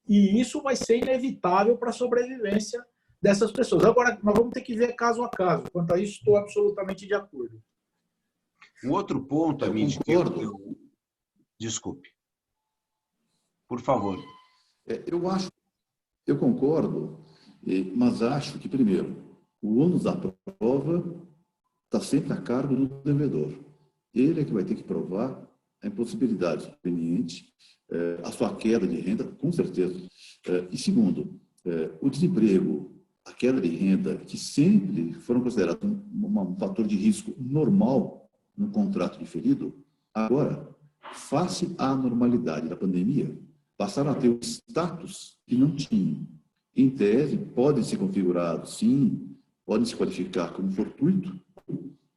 e isso vai ser inevitável para a sobrevivência dessas pessoas. Agora, nós vamos ter que ver caso a caso. Quanto a isso, estou absolutamente de acordo. Um outro ponto, Amídio, que desculpe. Por favor. Eu concordo, mas acho que, primeiro, o ônus da prova está sempre a cargo do devedor. Ele é que vai ter que provar a impossibilidade conveniente, a sua queda de renda, com certeza. E segundo, o desemprego, a queda de renda, que sempre foram considerados um fator de risco normal no contrato diferido, agora, face à normalidade da pandemia, passaram a ter o status que não tinham. Em tese, podem ser configurados, sim, podem se qualificar como fortuito,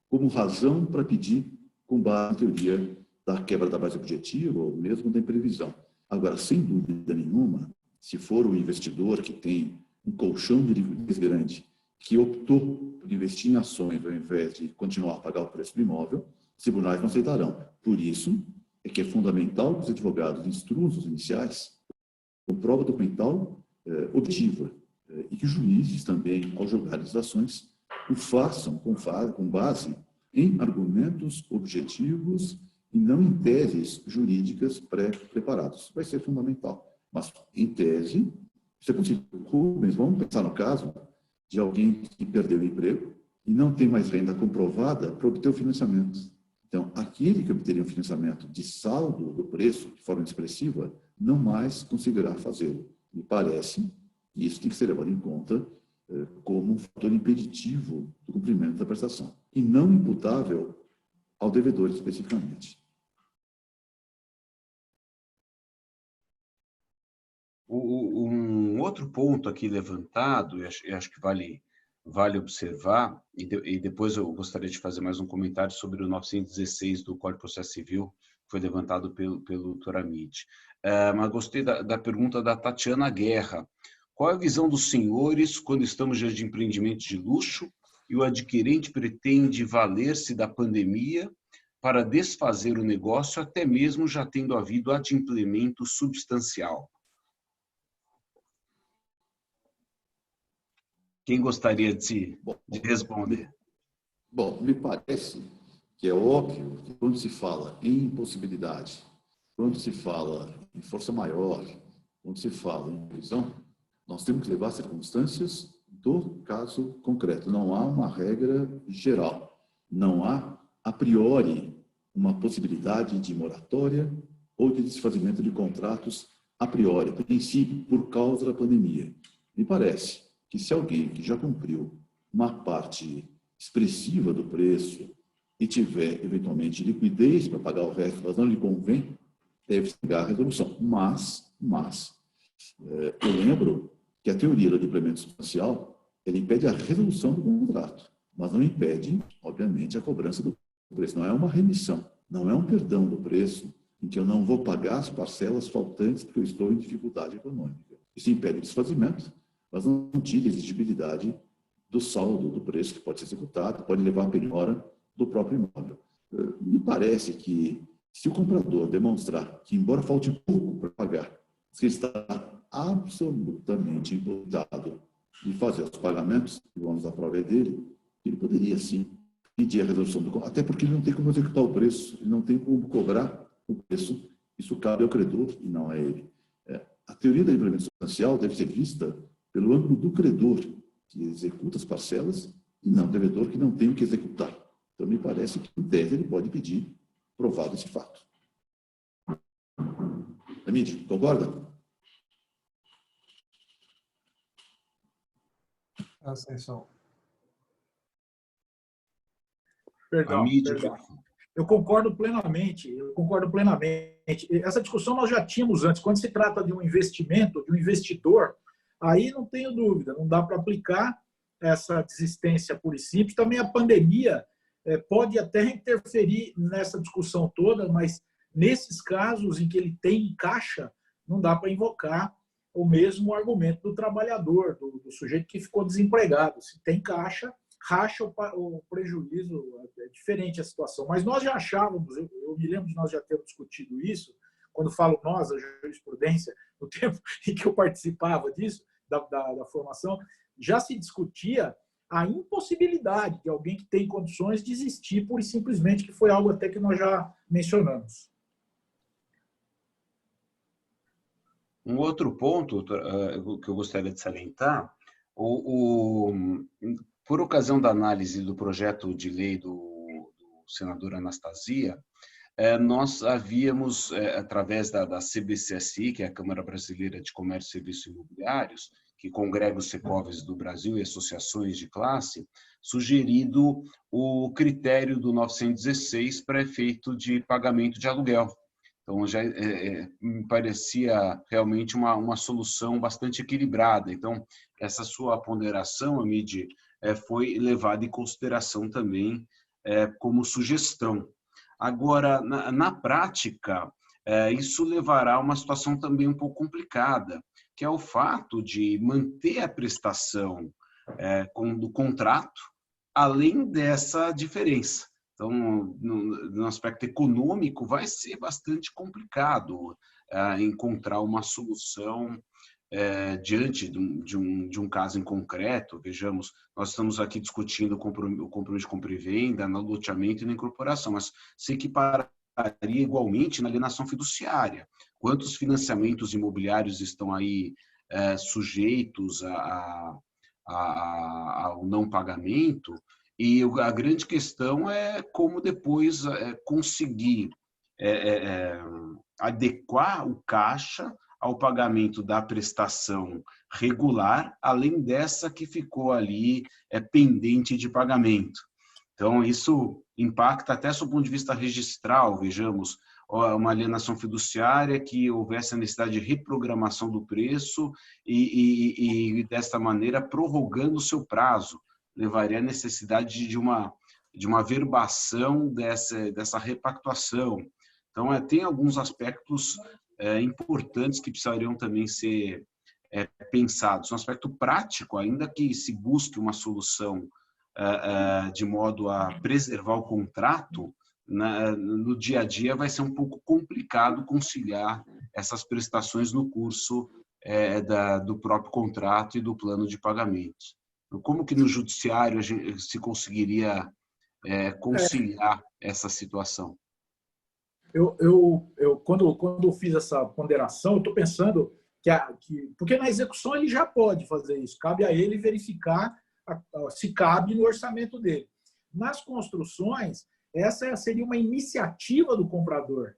como razão para pedir com base na teoria da quebra da base objetiva ou mesmo da imprevisão. Agora, sem dúvida nenhuma, se for o investidor que tem um colchão de liquidez grande, que optou por investir em ações ao invés de continuar a pagar o preço do imóvel, os tribunais não aceitarão. Por isso, é que é fundamental que os advogados instruam os iniciais com prova documental objetiva e que os juízes também, ao julgar as ações, o façam com base em argumentos objetivos e não em teses jurídicas pré-preparadas. Vai ser fundamental. Mas, em tese, isso é possível. Rubens, vamos pensar no caso de alguém que perdeu o emprego e não tem mais renda comprovada para obter o financiamento. Então, aquele que obteria um financiamento de saldo do preço, de forma expressiva, não mais conseguirá fazê-lo. Me parece que isso tem que ser levado em conta como um fator impeditivo do cumprimento da prestação, e não imputável ao devedor especificamente. Um outro ponto aqui levantado, eu acho que vale observar, e depois eu gostaria de fazer mais um comentário sobre o 916 do Código de Processo Civil, que foi levantado pelo Dr. Amídio. Mas gostei da pergunta da Tatiana Guerra. Qual é a visão dos senhores quando estamos diante de empreendimentos de luxo e o adquirente pretende valer-se da pandemia para desfazer o negócio, até mesmo já tendo havido adimplemento substancial? Quem gostaria de responder? Bom, me parece que é óbvio que quando se fala em impossibilidade, quando se fala em força maior, quando se fala em prisão, nós temos que levar circunstâncias do caso concreto. Não há uma regra geral. Não há, a priori, uma possibilidade de moratória ou de desfazimento de contratos a priori, a princípio, por causa da pandemia. Me parece que se alguém que já cumpriu uma parte expressiva do preço e tiver, eventualmente, liquidez para pagar o resto, mas não lhe convém, deve chegar à resolução. Mas eu lembro que a teoria do adimplemento substancial, ela impede a resolução do contrato, mas não impede, obviamente, a cobrança do preço. Não é uma remissão, não é um perdão do preço em que eu não vou pagar as parcelas faltantes porque eu estou em dificuldade econômica. Isso impede o desfazimento, mas não tira a exigibilidade do saldo do preço que pode ser executado, pode levar à penhora do próprio imóvel. Me parece que, se o comprador demonstrar que, embora falte pouco para pagar, se está absolutamente imputado de fazer os pagamentos, que vamos à prova dele, ele poderia, sim, pedir a resolução do contrato, até porque ele não tem como executar o preço, ele não tem como cobrar o preço, isso cabe ao credor e não a ele. A teoria do adimplemento substancial deve ser vista pelo ângulo do credor, que executa as parcelas, e não do devedor, que não tem o que executar. Então, me parece que, em tese, ele pode pedir provado esse fato. Amídio, concorda? Ascensão. Perdão. Eu concordo plenamente. Essa discussão nós já tínhamos antes. Quando se trata de um investimento, de um investidor, aí não tenho dúvida, não dá para aplicar essa desistência pura e simples. Também a pandemia pode até interferir nessa discussão toda, mas nesses casos em que ele tem caixa, não dá para invocar o mesmo argumento do trabalhador, do sujeito que ficou desempregado. Se tem caixa, racha o prejuízo, é diferente a situação. Mas nós já achávamos, eu me lembro de nós já termos discutido isso, quando falo nós, a jurisprudência, no tempo em que eu participava disso, da formação, já se discutia a impossibilidade de alguém que tem condições de existir pura e simplesmente, que foi algo até que nós já mencionamos. Um outro ponto que eu gostaria de salientar, por ocasião da análise do projeto de lei do senador Anastasia, nós havíamos, através da CBCSI, que é a Câmara Brasileira de Comércio e Serviços Imobiliários, que congrega os Secovs do Brasil e associações de classe, sugerido o critério do 916 para efeito de pagamento de aluguel. Então, já me parecia realmente uma solução bastante equilibrada. Então, essa sua ponderação, Amide, foi levada em consideração também como sugestão. Agora, na prática, isso levará a uma situação também um pouco complicada, que é o fato de manter a prestação do contrato, além dessa diferença. Então, no aspecto econômico, vai ser bastante complicado encontrar uma solução diante de um caso em concreto. Vejamos, nós estamos aqui discutindo o compromisso de compra e venda, no loteamento e na incorporação, mas se equipararia igualmente na alienação fiduciária. Quantos financiamentos imobiliários estão aí sujeitos ao não pagamento? E a grande questão é como depois conseguir adequar o caixa ao pagamento da prestação regular, além dessa que ficou ali pendente de pagamento. Então, isso impacta até do ponto de vista registral, vejamos, uma alienação fiduciária que houvesse a necessidade de reprogramação do preço e desta maneira, prorrogando o seu prazo, levaria à necessidade de uma verbação dessa repactuação. Então, tem alguns aspectos importantes que precisariam também ser pensados. No aspecto prático, ainda que se busque uma solução de modo a preservar o contrato, no dia a dia vai ser um pouco complicado conciliar essas prestações no curso do próprio contrato e do plano de pagamentos. Como que no judiciário a gente se conseguiria conciliar essa situação? Quando eu fiz essa ponderação, eu estou pensando porque na execução ele já pode fazer isso, cabe a ele verificar se cabe no orçamento dele. Nas construções, essa seria uma iniciativa do comprador,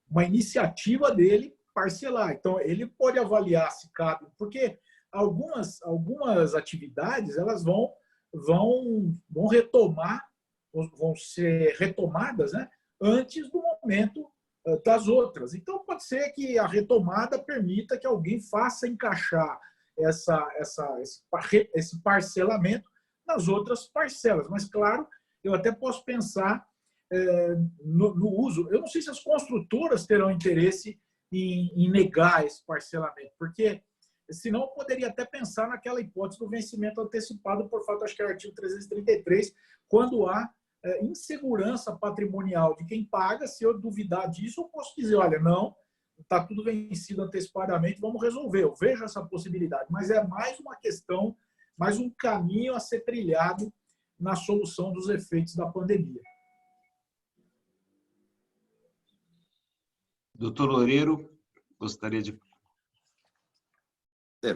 uma iniciativa dele parcelar. Então, ele pode avaliar se cabe, porque algumas atividades elas vão ser retomadas, né, antes do momento das outras. Então, pode ser que a retomada permita que alguém faça encaixar esse parcelamento nas outras parcelas. Mas, claro, eu até posso pensar no uso. Eu não sei se as construtoras terão interesse em negar esse parcelamento, porque senão eu poderia até pensar naquela hipótese do vencimento antecipado por fato, acho que é o artigo 333, quando há insegurança patrimonial de quem paga. Se eu duvidar disso, eu posso dizer, olha, não, está tudo vencido antecipadamente, vamos resolver. Eu vejo essa possibilidade, mas é mais uma questão, mais um caminho a ser trilhado na solução dos efeitos da pandemia. Doutor Loureiro, gostaria de...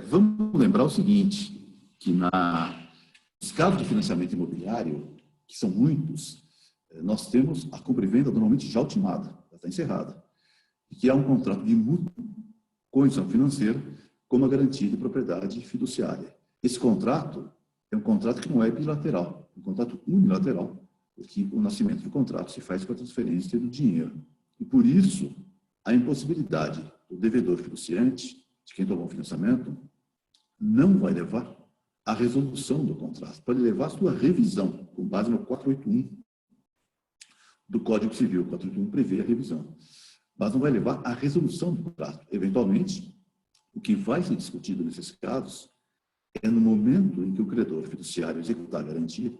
Vamos lembrar o seguinte, que nos casos de financiamento imobiliário, que são muitos, nós temos a compra e venda normalmente já ultimada, já está encerrada, que é um contrato de mútua condição financeira como a garantia de propriedade fiduciária. Esse contrato é um contrato que não é bilateral, é um contrato unilateral, porque o nascimento do contrato se faz com a transferência do dinheiro. E por isso, a impossibilidade do devedor fiduciante, de quem tomou o financiamento, não vai levar à resolução do contrato. Pode levar à sua revisão, com base no 481 do Código Civil. O 481 prevê a revisão. Mas não vai levar à resolução do contrato. Eventualmente, o que vai ser discutido nesses casos é no momento em que o credor fiduciário executar a garantia,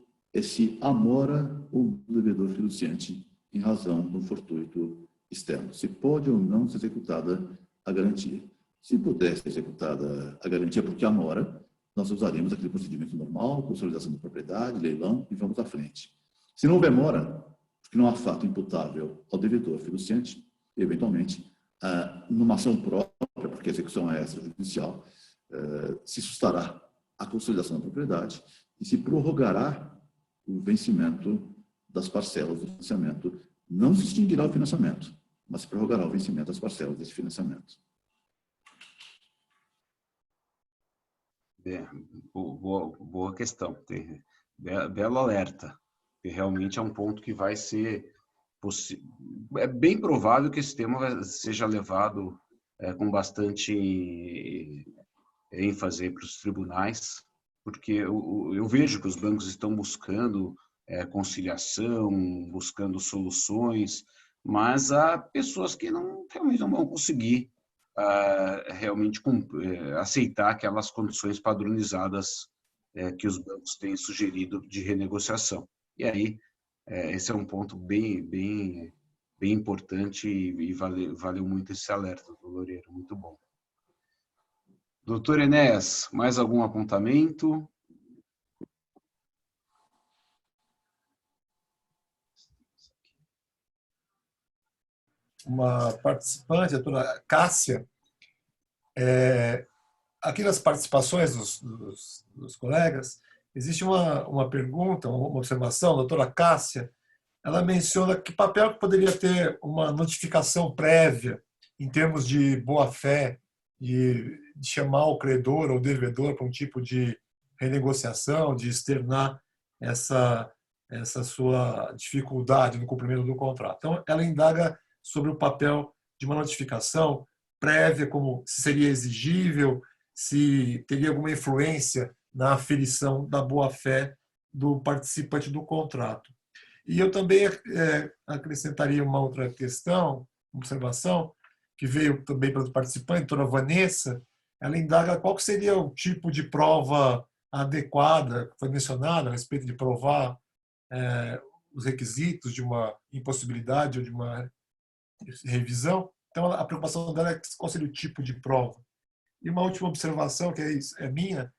se amora o devedor fiduciante em razão do fortuito externo, se pode ou não ser executada a garantia. Se puder ser executada a garantia porque há mora, nós usaremos aquele procedimento normal, consolidação da propriedade, leilão, e vamos à frente. Se não houver mora, porque não há fato imputável ao devedor fiduciante, eventualmente, numa ação própria, porque a execução é extrajudicial, se sustará a consolidação da propriedade e se prorrogará o vencimento das parcelas do financiamento. Não se extinguirá o financiamento, mas se prorrogará o vencimento das parcelas desse financiamento. Boa questão. Belo alerta. Realmente é um ponto que vai ser é bem provável que esse tema seja levado com bastante ênfase para os tribunais, porque eu vejo que os bancos estão buscando conciliação, buscando soluções, mas há pessoas que realmente não vão conseguir realmente aceitar aquelas condições padronizadas que os bancos têm sugerido de renegociação. E aí, esse é um ponto bem importante e valeu muito esse alerta do Loureiro, muito bom. Doutor Enéas, mais algum apontamento? Uma participante, a doutora Cássia, aqui nas participações dos colegas, existe uma pergunta, uma observação, a doutora Cássia, ela menciona que papel que poderia ter uma notificação prévia em termos de boa-fé, de chamar o credor ou devedor para um tipo de renegociação, de externar essa sua dificuldade no cumprimento do contrato. Então, ela indaga sobre o papel de uma notificação prévia, como se seria exigível, se teria alguma influência na aferição da boa-fé do participante do contrato. E eu também acrescentaria uma outra questão, observação, que veio também para o participante, a doutora Vanessa, ela indaga qual seria o tipo de prova adequada, que foi mencionada a respeito de provar os requisitos de uma impossibilidade ou de uma revisão. Então, a preocupação dela é qual seria o tipo de prova. E uma última observação, que é minha,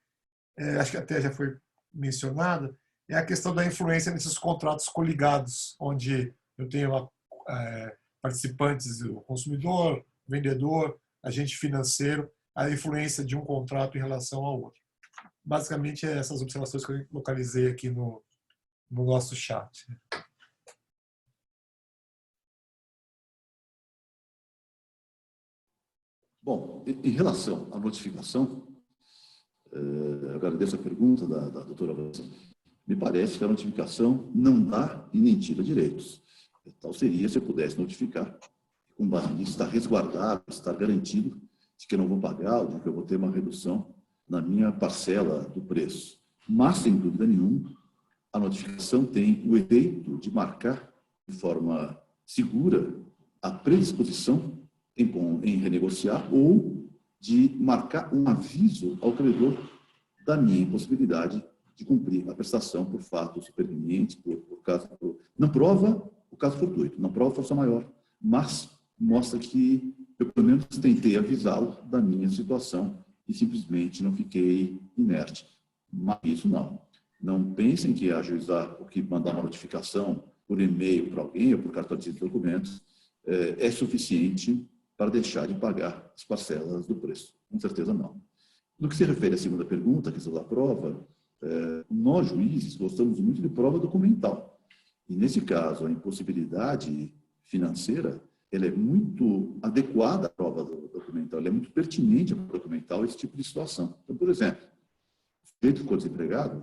acho que até já foi mencionada, é a questão da influência nesses contratos coligados, onde eu tenho participantes, o consumidor, o vendedor, agente financeiro, a influência de um contrato em relação ao outro. Basicamente, essas observações que eu localizei aqui no nosso chat. Bom, em relação à notificação, eu agradeço a pergunta da doutora Vanessa. Me parece que a notificação não dá e nem tira direitos. Tal seria se eu pudesse notificar, com base nisso, estar resguardado, estar garantido de que eu não vou pagar, ou de que eu vou ter uma redução na minha parcela do preço. Mas, sem dúvida nenhuma, a notificação tem o efeito de marcar de forma segura a predisposição em renegociar ou de marcar um aviso ao credor da minha impossibilidade de cumprir a prestação por fato superveniente, por caso... Não prova o caso fortuito, não prova força maior, mas mostra que eu, pelo menos, tentei avisá-lo da minha situação e simplesmente não fiquei inerte. Mas isso não. Não pensem que ajuizar ou que mandar uma notificação por e-mail para alguém ou por cartão de documentos é suficiente para deixar de pagar as parcelas do preço. Com certeza não. No que se refere à segunda pergunta, a questão da prova, nós, juízes, gostamos muito de prova documental. E, nesse caso, a impossibilidade financeira, ela é muito adequada à prova documental, ela é muito pertinente à prova documental, esse tipo de situação. Então, por exemplo, o sujeito ficou desempregado,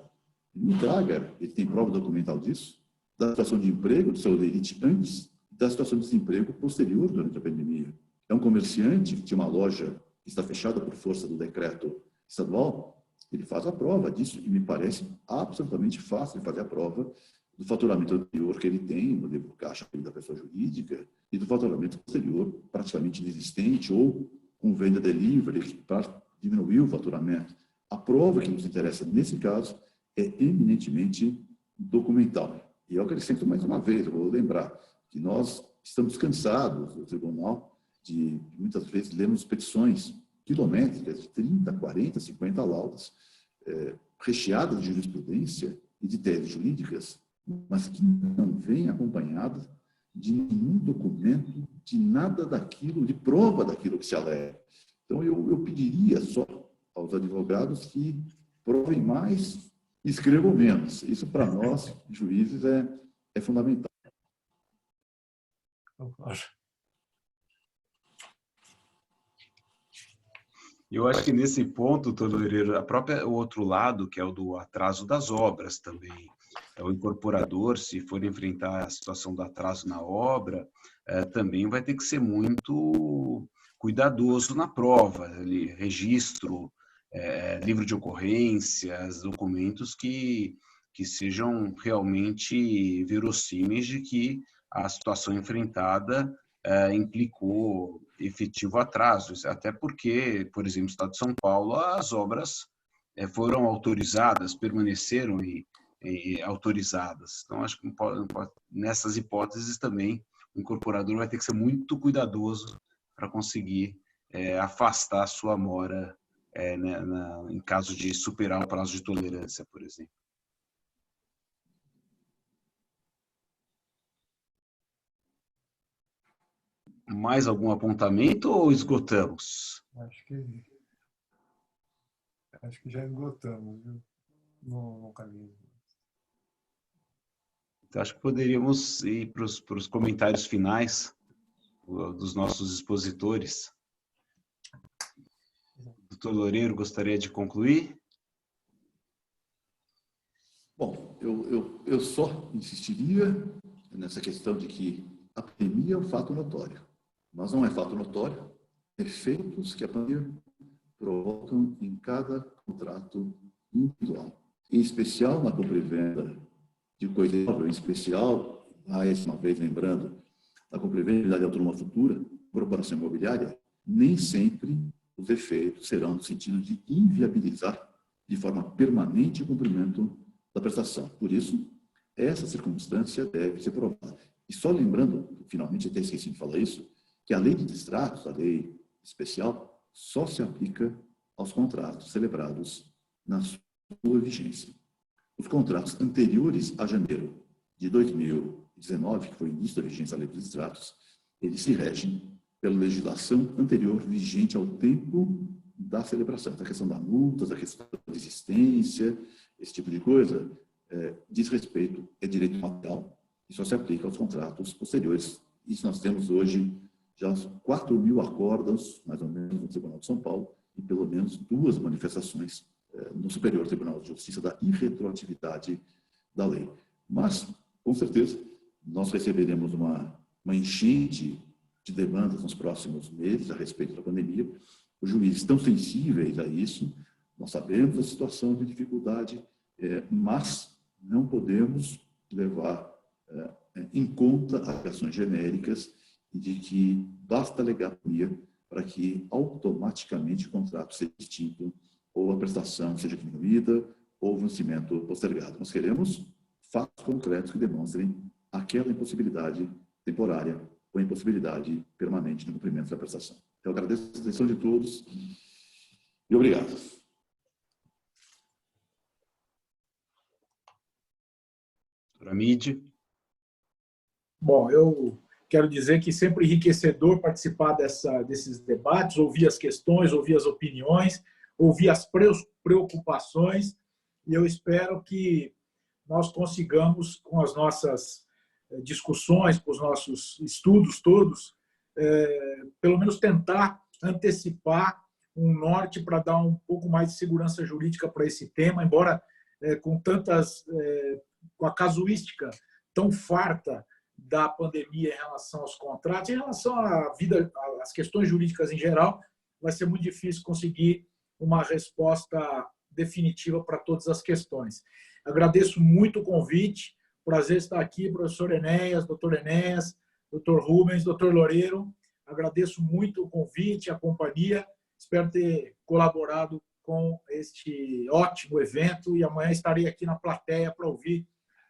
ele me traga, ele tem prova documental disso, da situação de emprego do seu lerite antes, da situação de desemprego posterior durante a pandemia. É um comerciante que tinha uma loja que está fechada por força do decreto estadual, ele faz a prova disso e me parece absolutamente fácil fazer a prova do faturamento anterior que ele tem no livro caixa da pessoa jurídica e do faturamento posterior praticamente inexistente ou com venda delivery para diminuir o faturamento. A prova que nos interessa nesse caso é eminentemente documental. E eu acrescento mais uma vez, eu vou lembrar que nós estamos cansados do tribunal de muitas vezes lermos petições quilométricas de 30, 40, 50 laudas, recheadas de jurisprudência e de teses jurídicas, mas que não vêm acompanhadas de nenhum documento, de nada daquilo, de prova daquilo que se alega. Então, eu pediria só aos advogados que provem mais e escrevam menos. Isso, para nós, juízes, é fundamental. Eu acho que nesse ponto, Tolereiro, o outro lado, que é o do atraso das obras também, o incorporador, se for enfrentar a situação do atraso na obra, também vai ter que ser muito cuidadoso na prova, registro, livro de ocorrências, documentos que sejam realmente verossímeis de que a situação enfrentada implicou efetivo atraso, até porque, por exemplo, no estado de São Paulo, as obras foram autorizadas, permaneceram autorizadas. Então, acho que nessas hipóteses também o incorporador vai ter que ser muito cuidadoso para conseguir afastar a sua mora em caso de superar o prazo de tolerância, por exemplo. Mais algum apontamento ou esgotamos? Acho que já esgotamos, viu? No caminho. Então, acho que poderíamos ir para os comentários finais dos nossos expositores. Doutor Loureiro, gostaria de concluir? Bom, eu só insistiria nessa questão de que a pandemia é um fato notório. Mas não é fato notório efeitos que a pandemia provocam em cada contrato individual. Em especial na compra e venda de coisa imóvel, em especial, mais uma vez lembrando, na compra e venda de autônoma futura, corporação imobiliária, nem sempre os efeitos serão no sentido de inviabilizar de forma permanente o cumprimento da prestação. Por isso, essa circunstância deve ser provada. E só lembrando, finalmente até esqueci de falar isso, que a lei de distratos, a lei especial, só se aplica aos contratos celebrados na sua vigência. Os contratos anteriores a janeiro de 2019, que foi o início da vigência da lei de distratos, eles se regem pela legislação anterior vigente ao tempo da celebração. A questão da multa, a questão da existência, esse tipo de coisa, diz respeito, é direito material, e só se aplica aos contratos posteriores. Isso nós temos hoje já 4.000 acordos, mais ou menos, no Tribunal de São Paulo, e pelo menos 2 manifestações no Superior Tribunal de Justiça da irretroatividade da lei. Mas, com certeza, nós receberemos uma enchente de demandas nos próximos meses a respeito da pandemia. Os juízes estão sensíveis a isso, nós sabemos a situação de dificuldade, mas não podemos levar em conta as ações genéricas e de que basta alegar pandemia para que automaticamente o contrato seja extinto ou a prestação seja diminuída ou o vencimento postergado. Nós queremos fatos concretos que demonstrem aquela impossibilidade temporária ou impossibilidade permanente no cumprimento da prestação. Eu agradeço a atenção de todos e obrigado. Doutora Mide. Bom, eu quero dizer que sempre enriquecedor participar desses debates, ouvir as questões, ouvir as opiniões, ouvir as preocupações, e eu espero que nós consigamos, com as nossas discussões, com os nossos estudos todos, pelo menos tentar antecipar um norte para dar um pouco mais de segurança jurídica para esse tema, embora com a casuística tão farta da pandemia em relação aos contratos, em relação à vida, às questões jurídicas em geral, vai ser muito difícil conseguir uma resposta definitiva para todas as questões. Agradeço muito o convite, prazer estar aqui, professor Enéas, doutor Enéas, doutor Rubens, doutor Loureiro. Agradeço muito o convite, a companhia. Espero ter colaborado com este ótimo evento e amanhã estarei aqui na plateia para ouvir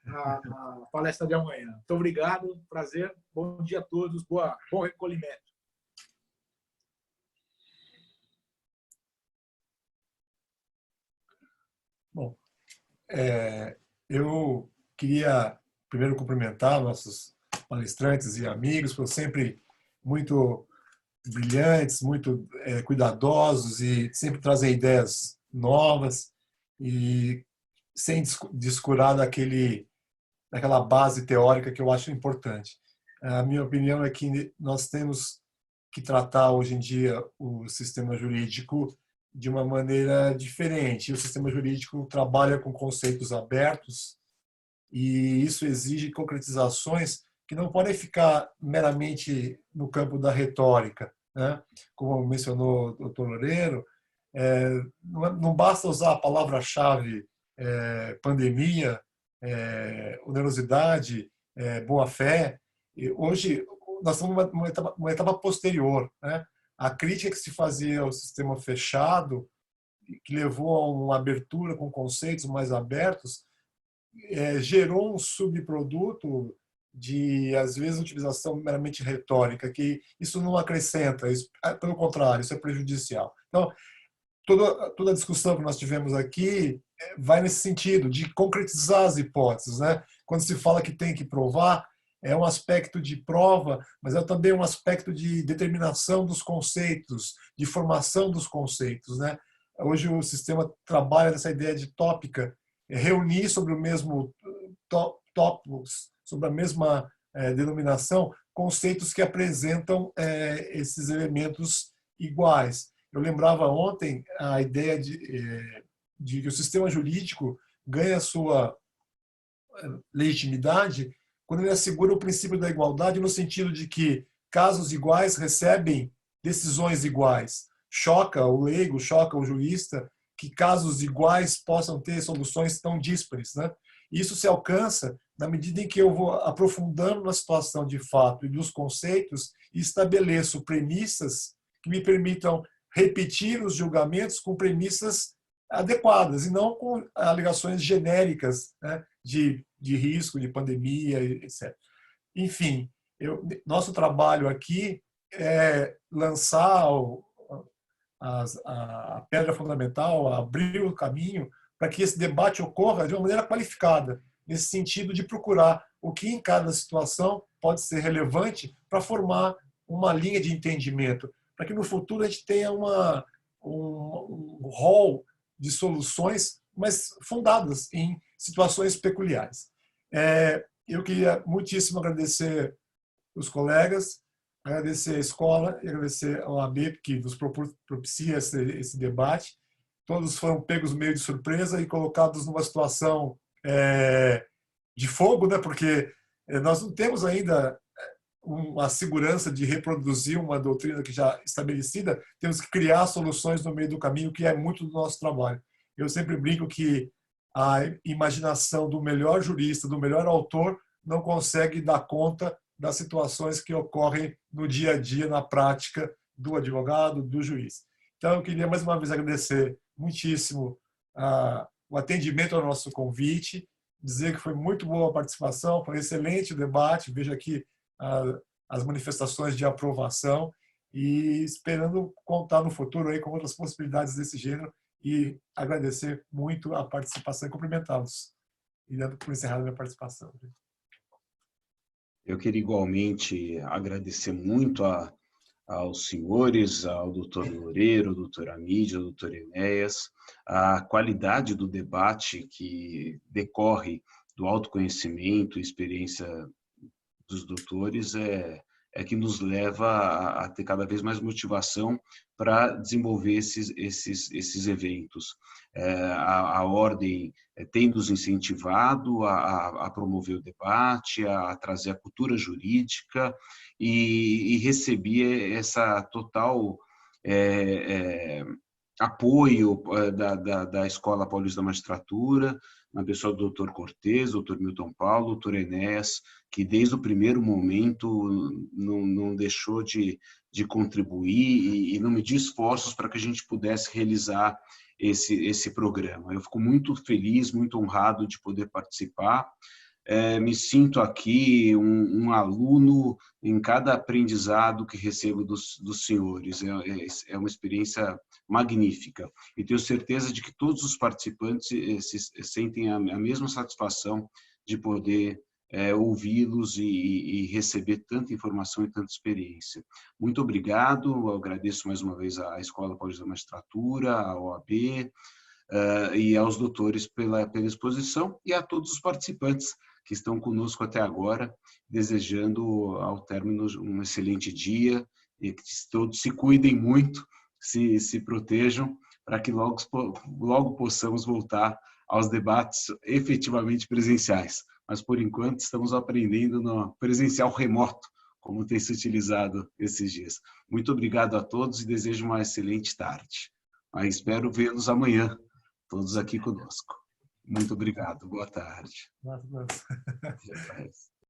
a palestra de amanhã. Muito obrigado, prazer, bom dia a todos, bom recolhimento. Bom, eu queria primeiro cumprimentar nossos palestrantes e amigos, foram sempre muito brilhantes, muito cuidadosos e sempre trazem ideias novas e sem descurar daquela base teórica que eu acho importante. A minha opinião é que nós temos que tratar hoje em dia o sistema jurídico de uma maneira diferente. O sistema jurídico trabalha com conceitos abertos e isso exige concretizações que não podem ficar meramente no campo da retórica, né? Como mencionou o Dr. Loureiro, não basta usar a palavra-chave pandemia, onerosidade, boa-fé. Hoje, nós estamos numa etapa posterior, né? A crítica que se fazia ao sistema fechado, que levou a uma abertura com conceitos mais abertos, gerou um subproduto de, às vezes, utilização meramente retórica, que isso não acrescenta, isso, pelo contrário, isso é prejudicial. Então, toda a discussão que nós tivemos aqui vai nesse sentido, de concretizar as hipóteses, né? Quando se fala que tem que provar, é um aspecto de prova, mas é também um aspecto de determinação dos conceitos, de formação dos conceitos, né? Hoje o sistema trabalha nessa ideia de tópica, reunir sobre o mesmo tópicos, sobre a mesma denominação, conceitos que apresentam esses elementos iguais. Eu lembrava ontem a ideia de que o sistema jurídico ganha sua legitimidade quando ele assegura o princípio da igualdade no sentido de que casos iguais recebem decisões iguais. Choca o leigo, choca o jurista que casos iguais possam ter soluções tão díspares, né? Isso se alcança na medida em que eu vou aprofundando na situação de fato e dos conceitos e estabeleço premissas que me permitam repetir os julgamentos com premissas adequadas e não com alegações genéricas, né, de risco, de pandemia, etc. Enfim, nosso trabalho aqui é lançar a pedra fundamental, abrir o caminho para que esse debate ocorra de uma maneira qualificada, nesse sentido de procurar o que em cada situação pode ser relevante para formar uma linha de entendimento, para que no futuro a gente tenha um rol de soluções, mas fundadas em situações peculiares. Eu queria muitíssimo agradecer os colegas, agradecer a escola e agradecer ao AB que nos propicia esse debate. Todos foram pegos meio de surpresa e colocados numa situação de fogo, né? Porque nós não temos ainda uma segurança de reproduzir uma doutrina que já estabelecida, temos que criar soluções no meio do caminho, que é muito do nosso trabalho. Eu sempre brinco que a imaginação do melhor jurista, do melhor autor, não consegue dar conta das situações que ocorrem no dia a dia, na prática do advogado, do juiz. Então, eu queria mais uma vez agradecer muitíssimo o atendimento ao nosso convite, dizer que foi muito boa a participação, foi excelente o debate, vejo aqui as manifestações de aprovação e esperando contar no futuro aí com outras possibilidades desse gênero e agradecer muito a participação e cumprimentá-los. E dando por encerrada a minha participação. Eu queria igualmente agradecer muito aos senhores, ao doutor Loureiro, ao doutor Amídio, ao doutor Enéas. A qualidade do debate que decorre do autoconhecimento e experiência dos doutores é que nos leva a ter cada vez mais motivação para desenvolver esses eventos. A ordem tem nos incentivado a promover o debate, a trazer a cultura jurídica e receber essa total apoio da Escola Paulista da Magistratura, na pessoa do Dr. Cortez, Dr. Milton Paulo, Dr. Enéas, que desde o primeiro momento não deixou de contribuir e não mediu esforços para que a gente pudesse realizar esse programa. Eu fico muito feliz, muito honrado de poder participar. me sinto aqui um aluno em cada aprendizado que recebo dos senhores. É uma experiência magnífica. E tenho certeza de que todos os participantes sentem a mesma satisfação de poder ouvi-los e receber tanta informação e tanta experiência. Muito obrigado, eu agradeço mais uma vez à Escola Paulista da Magistratura, à OAB, e aos doutores pela exposição e a todos os participantes que estão conosco até agora, desejando ao término um excelente dia e que todos se cuidem muito, se protejam, para que logo possamos voltar aos debates efetivamente presenciais. Mas, por enquanto, estamos aprendendo no presencial remoto, como tem se utilizado esses dias. Muito obrigado a todos e desejo uma excelente tarde. Espero vê-los amanhã, todos aqui conosco. Muito obrigado. Boa tarde. Nossa.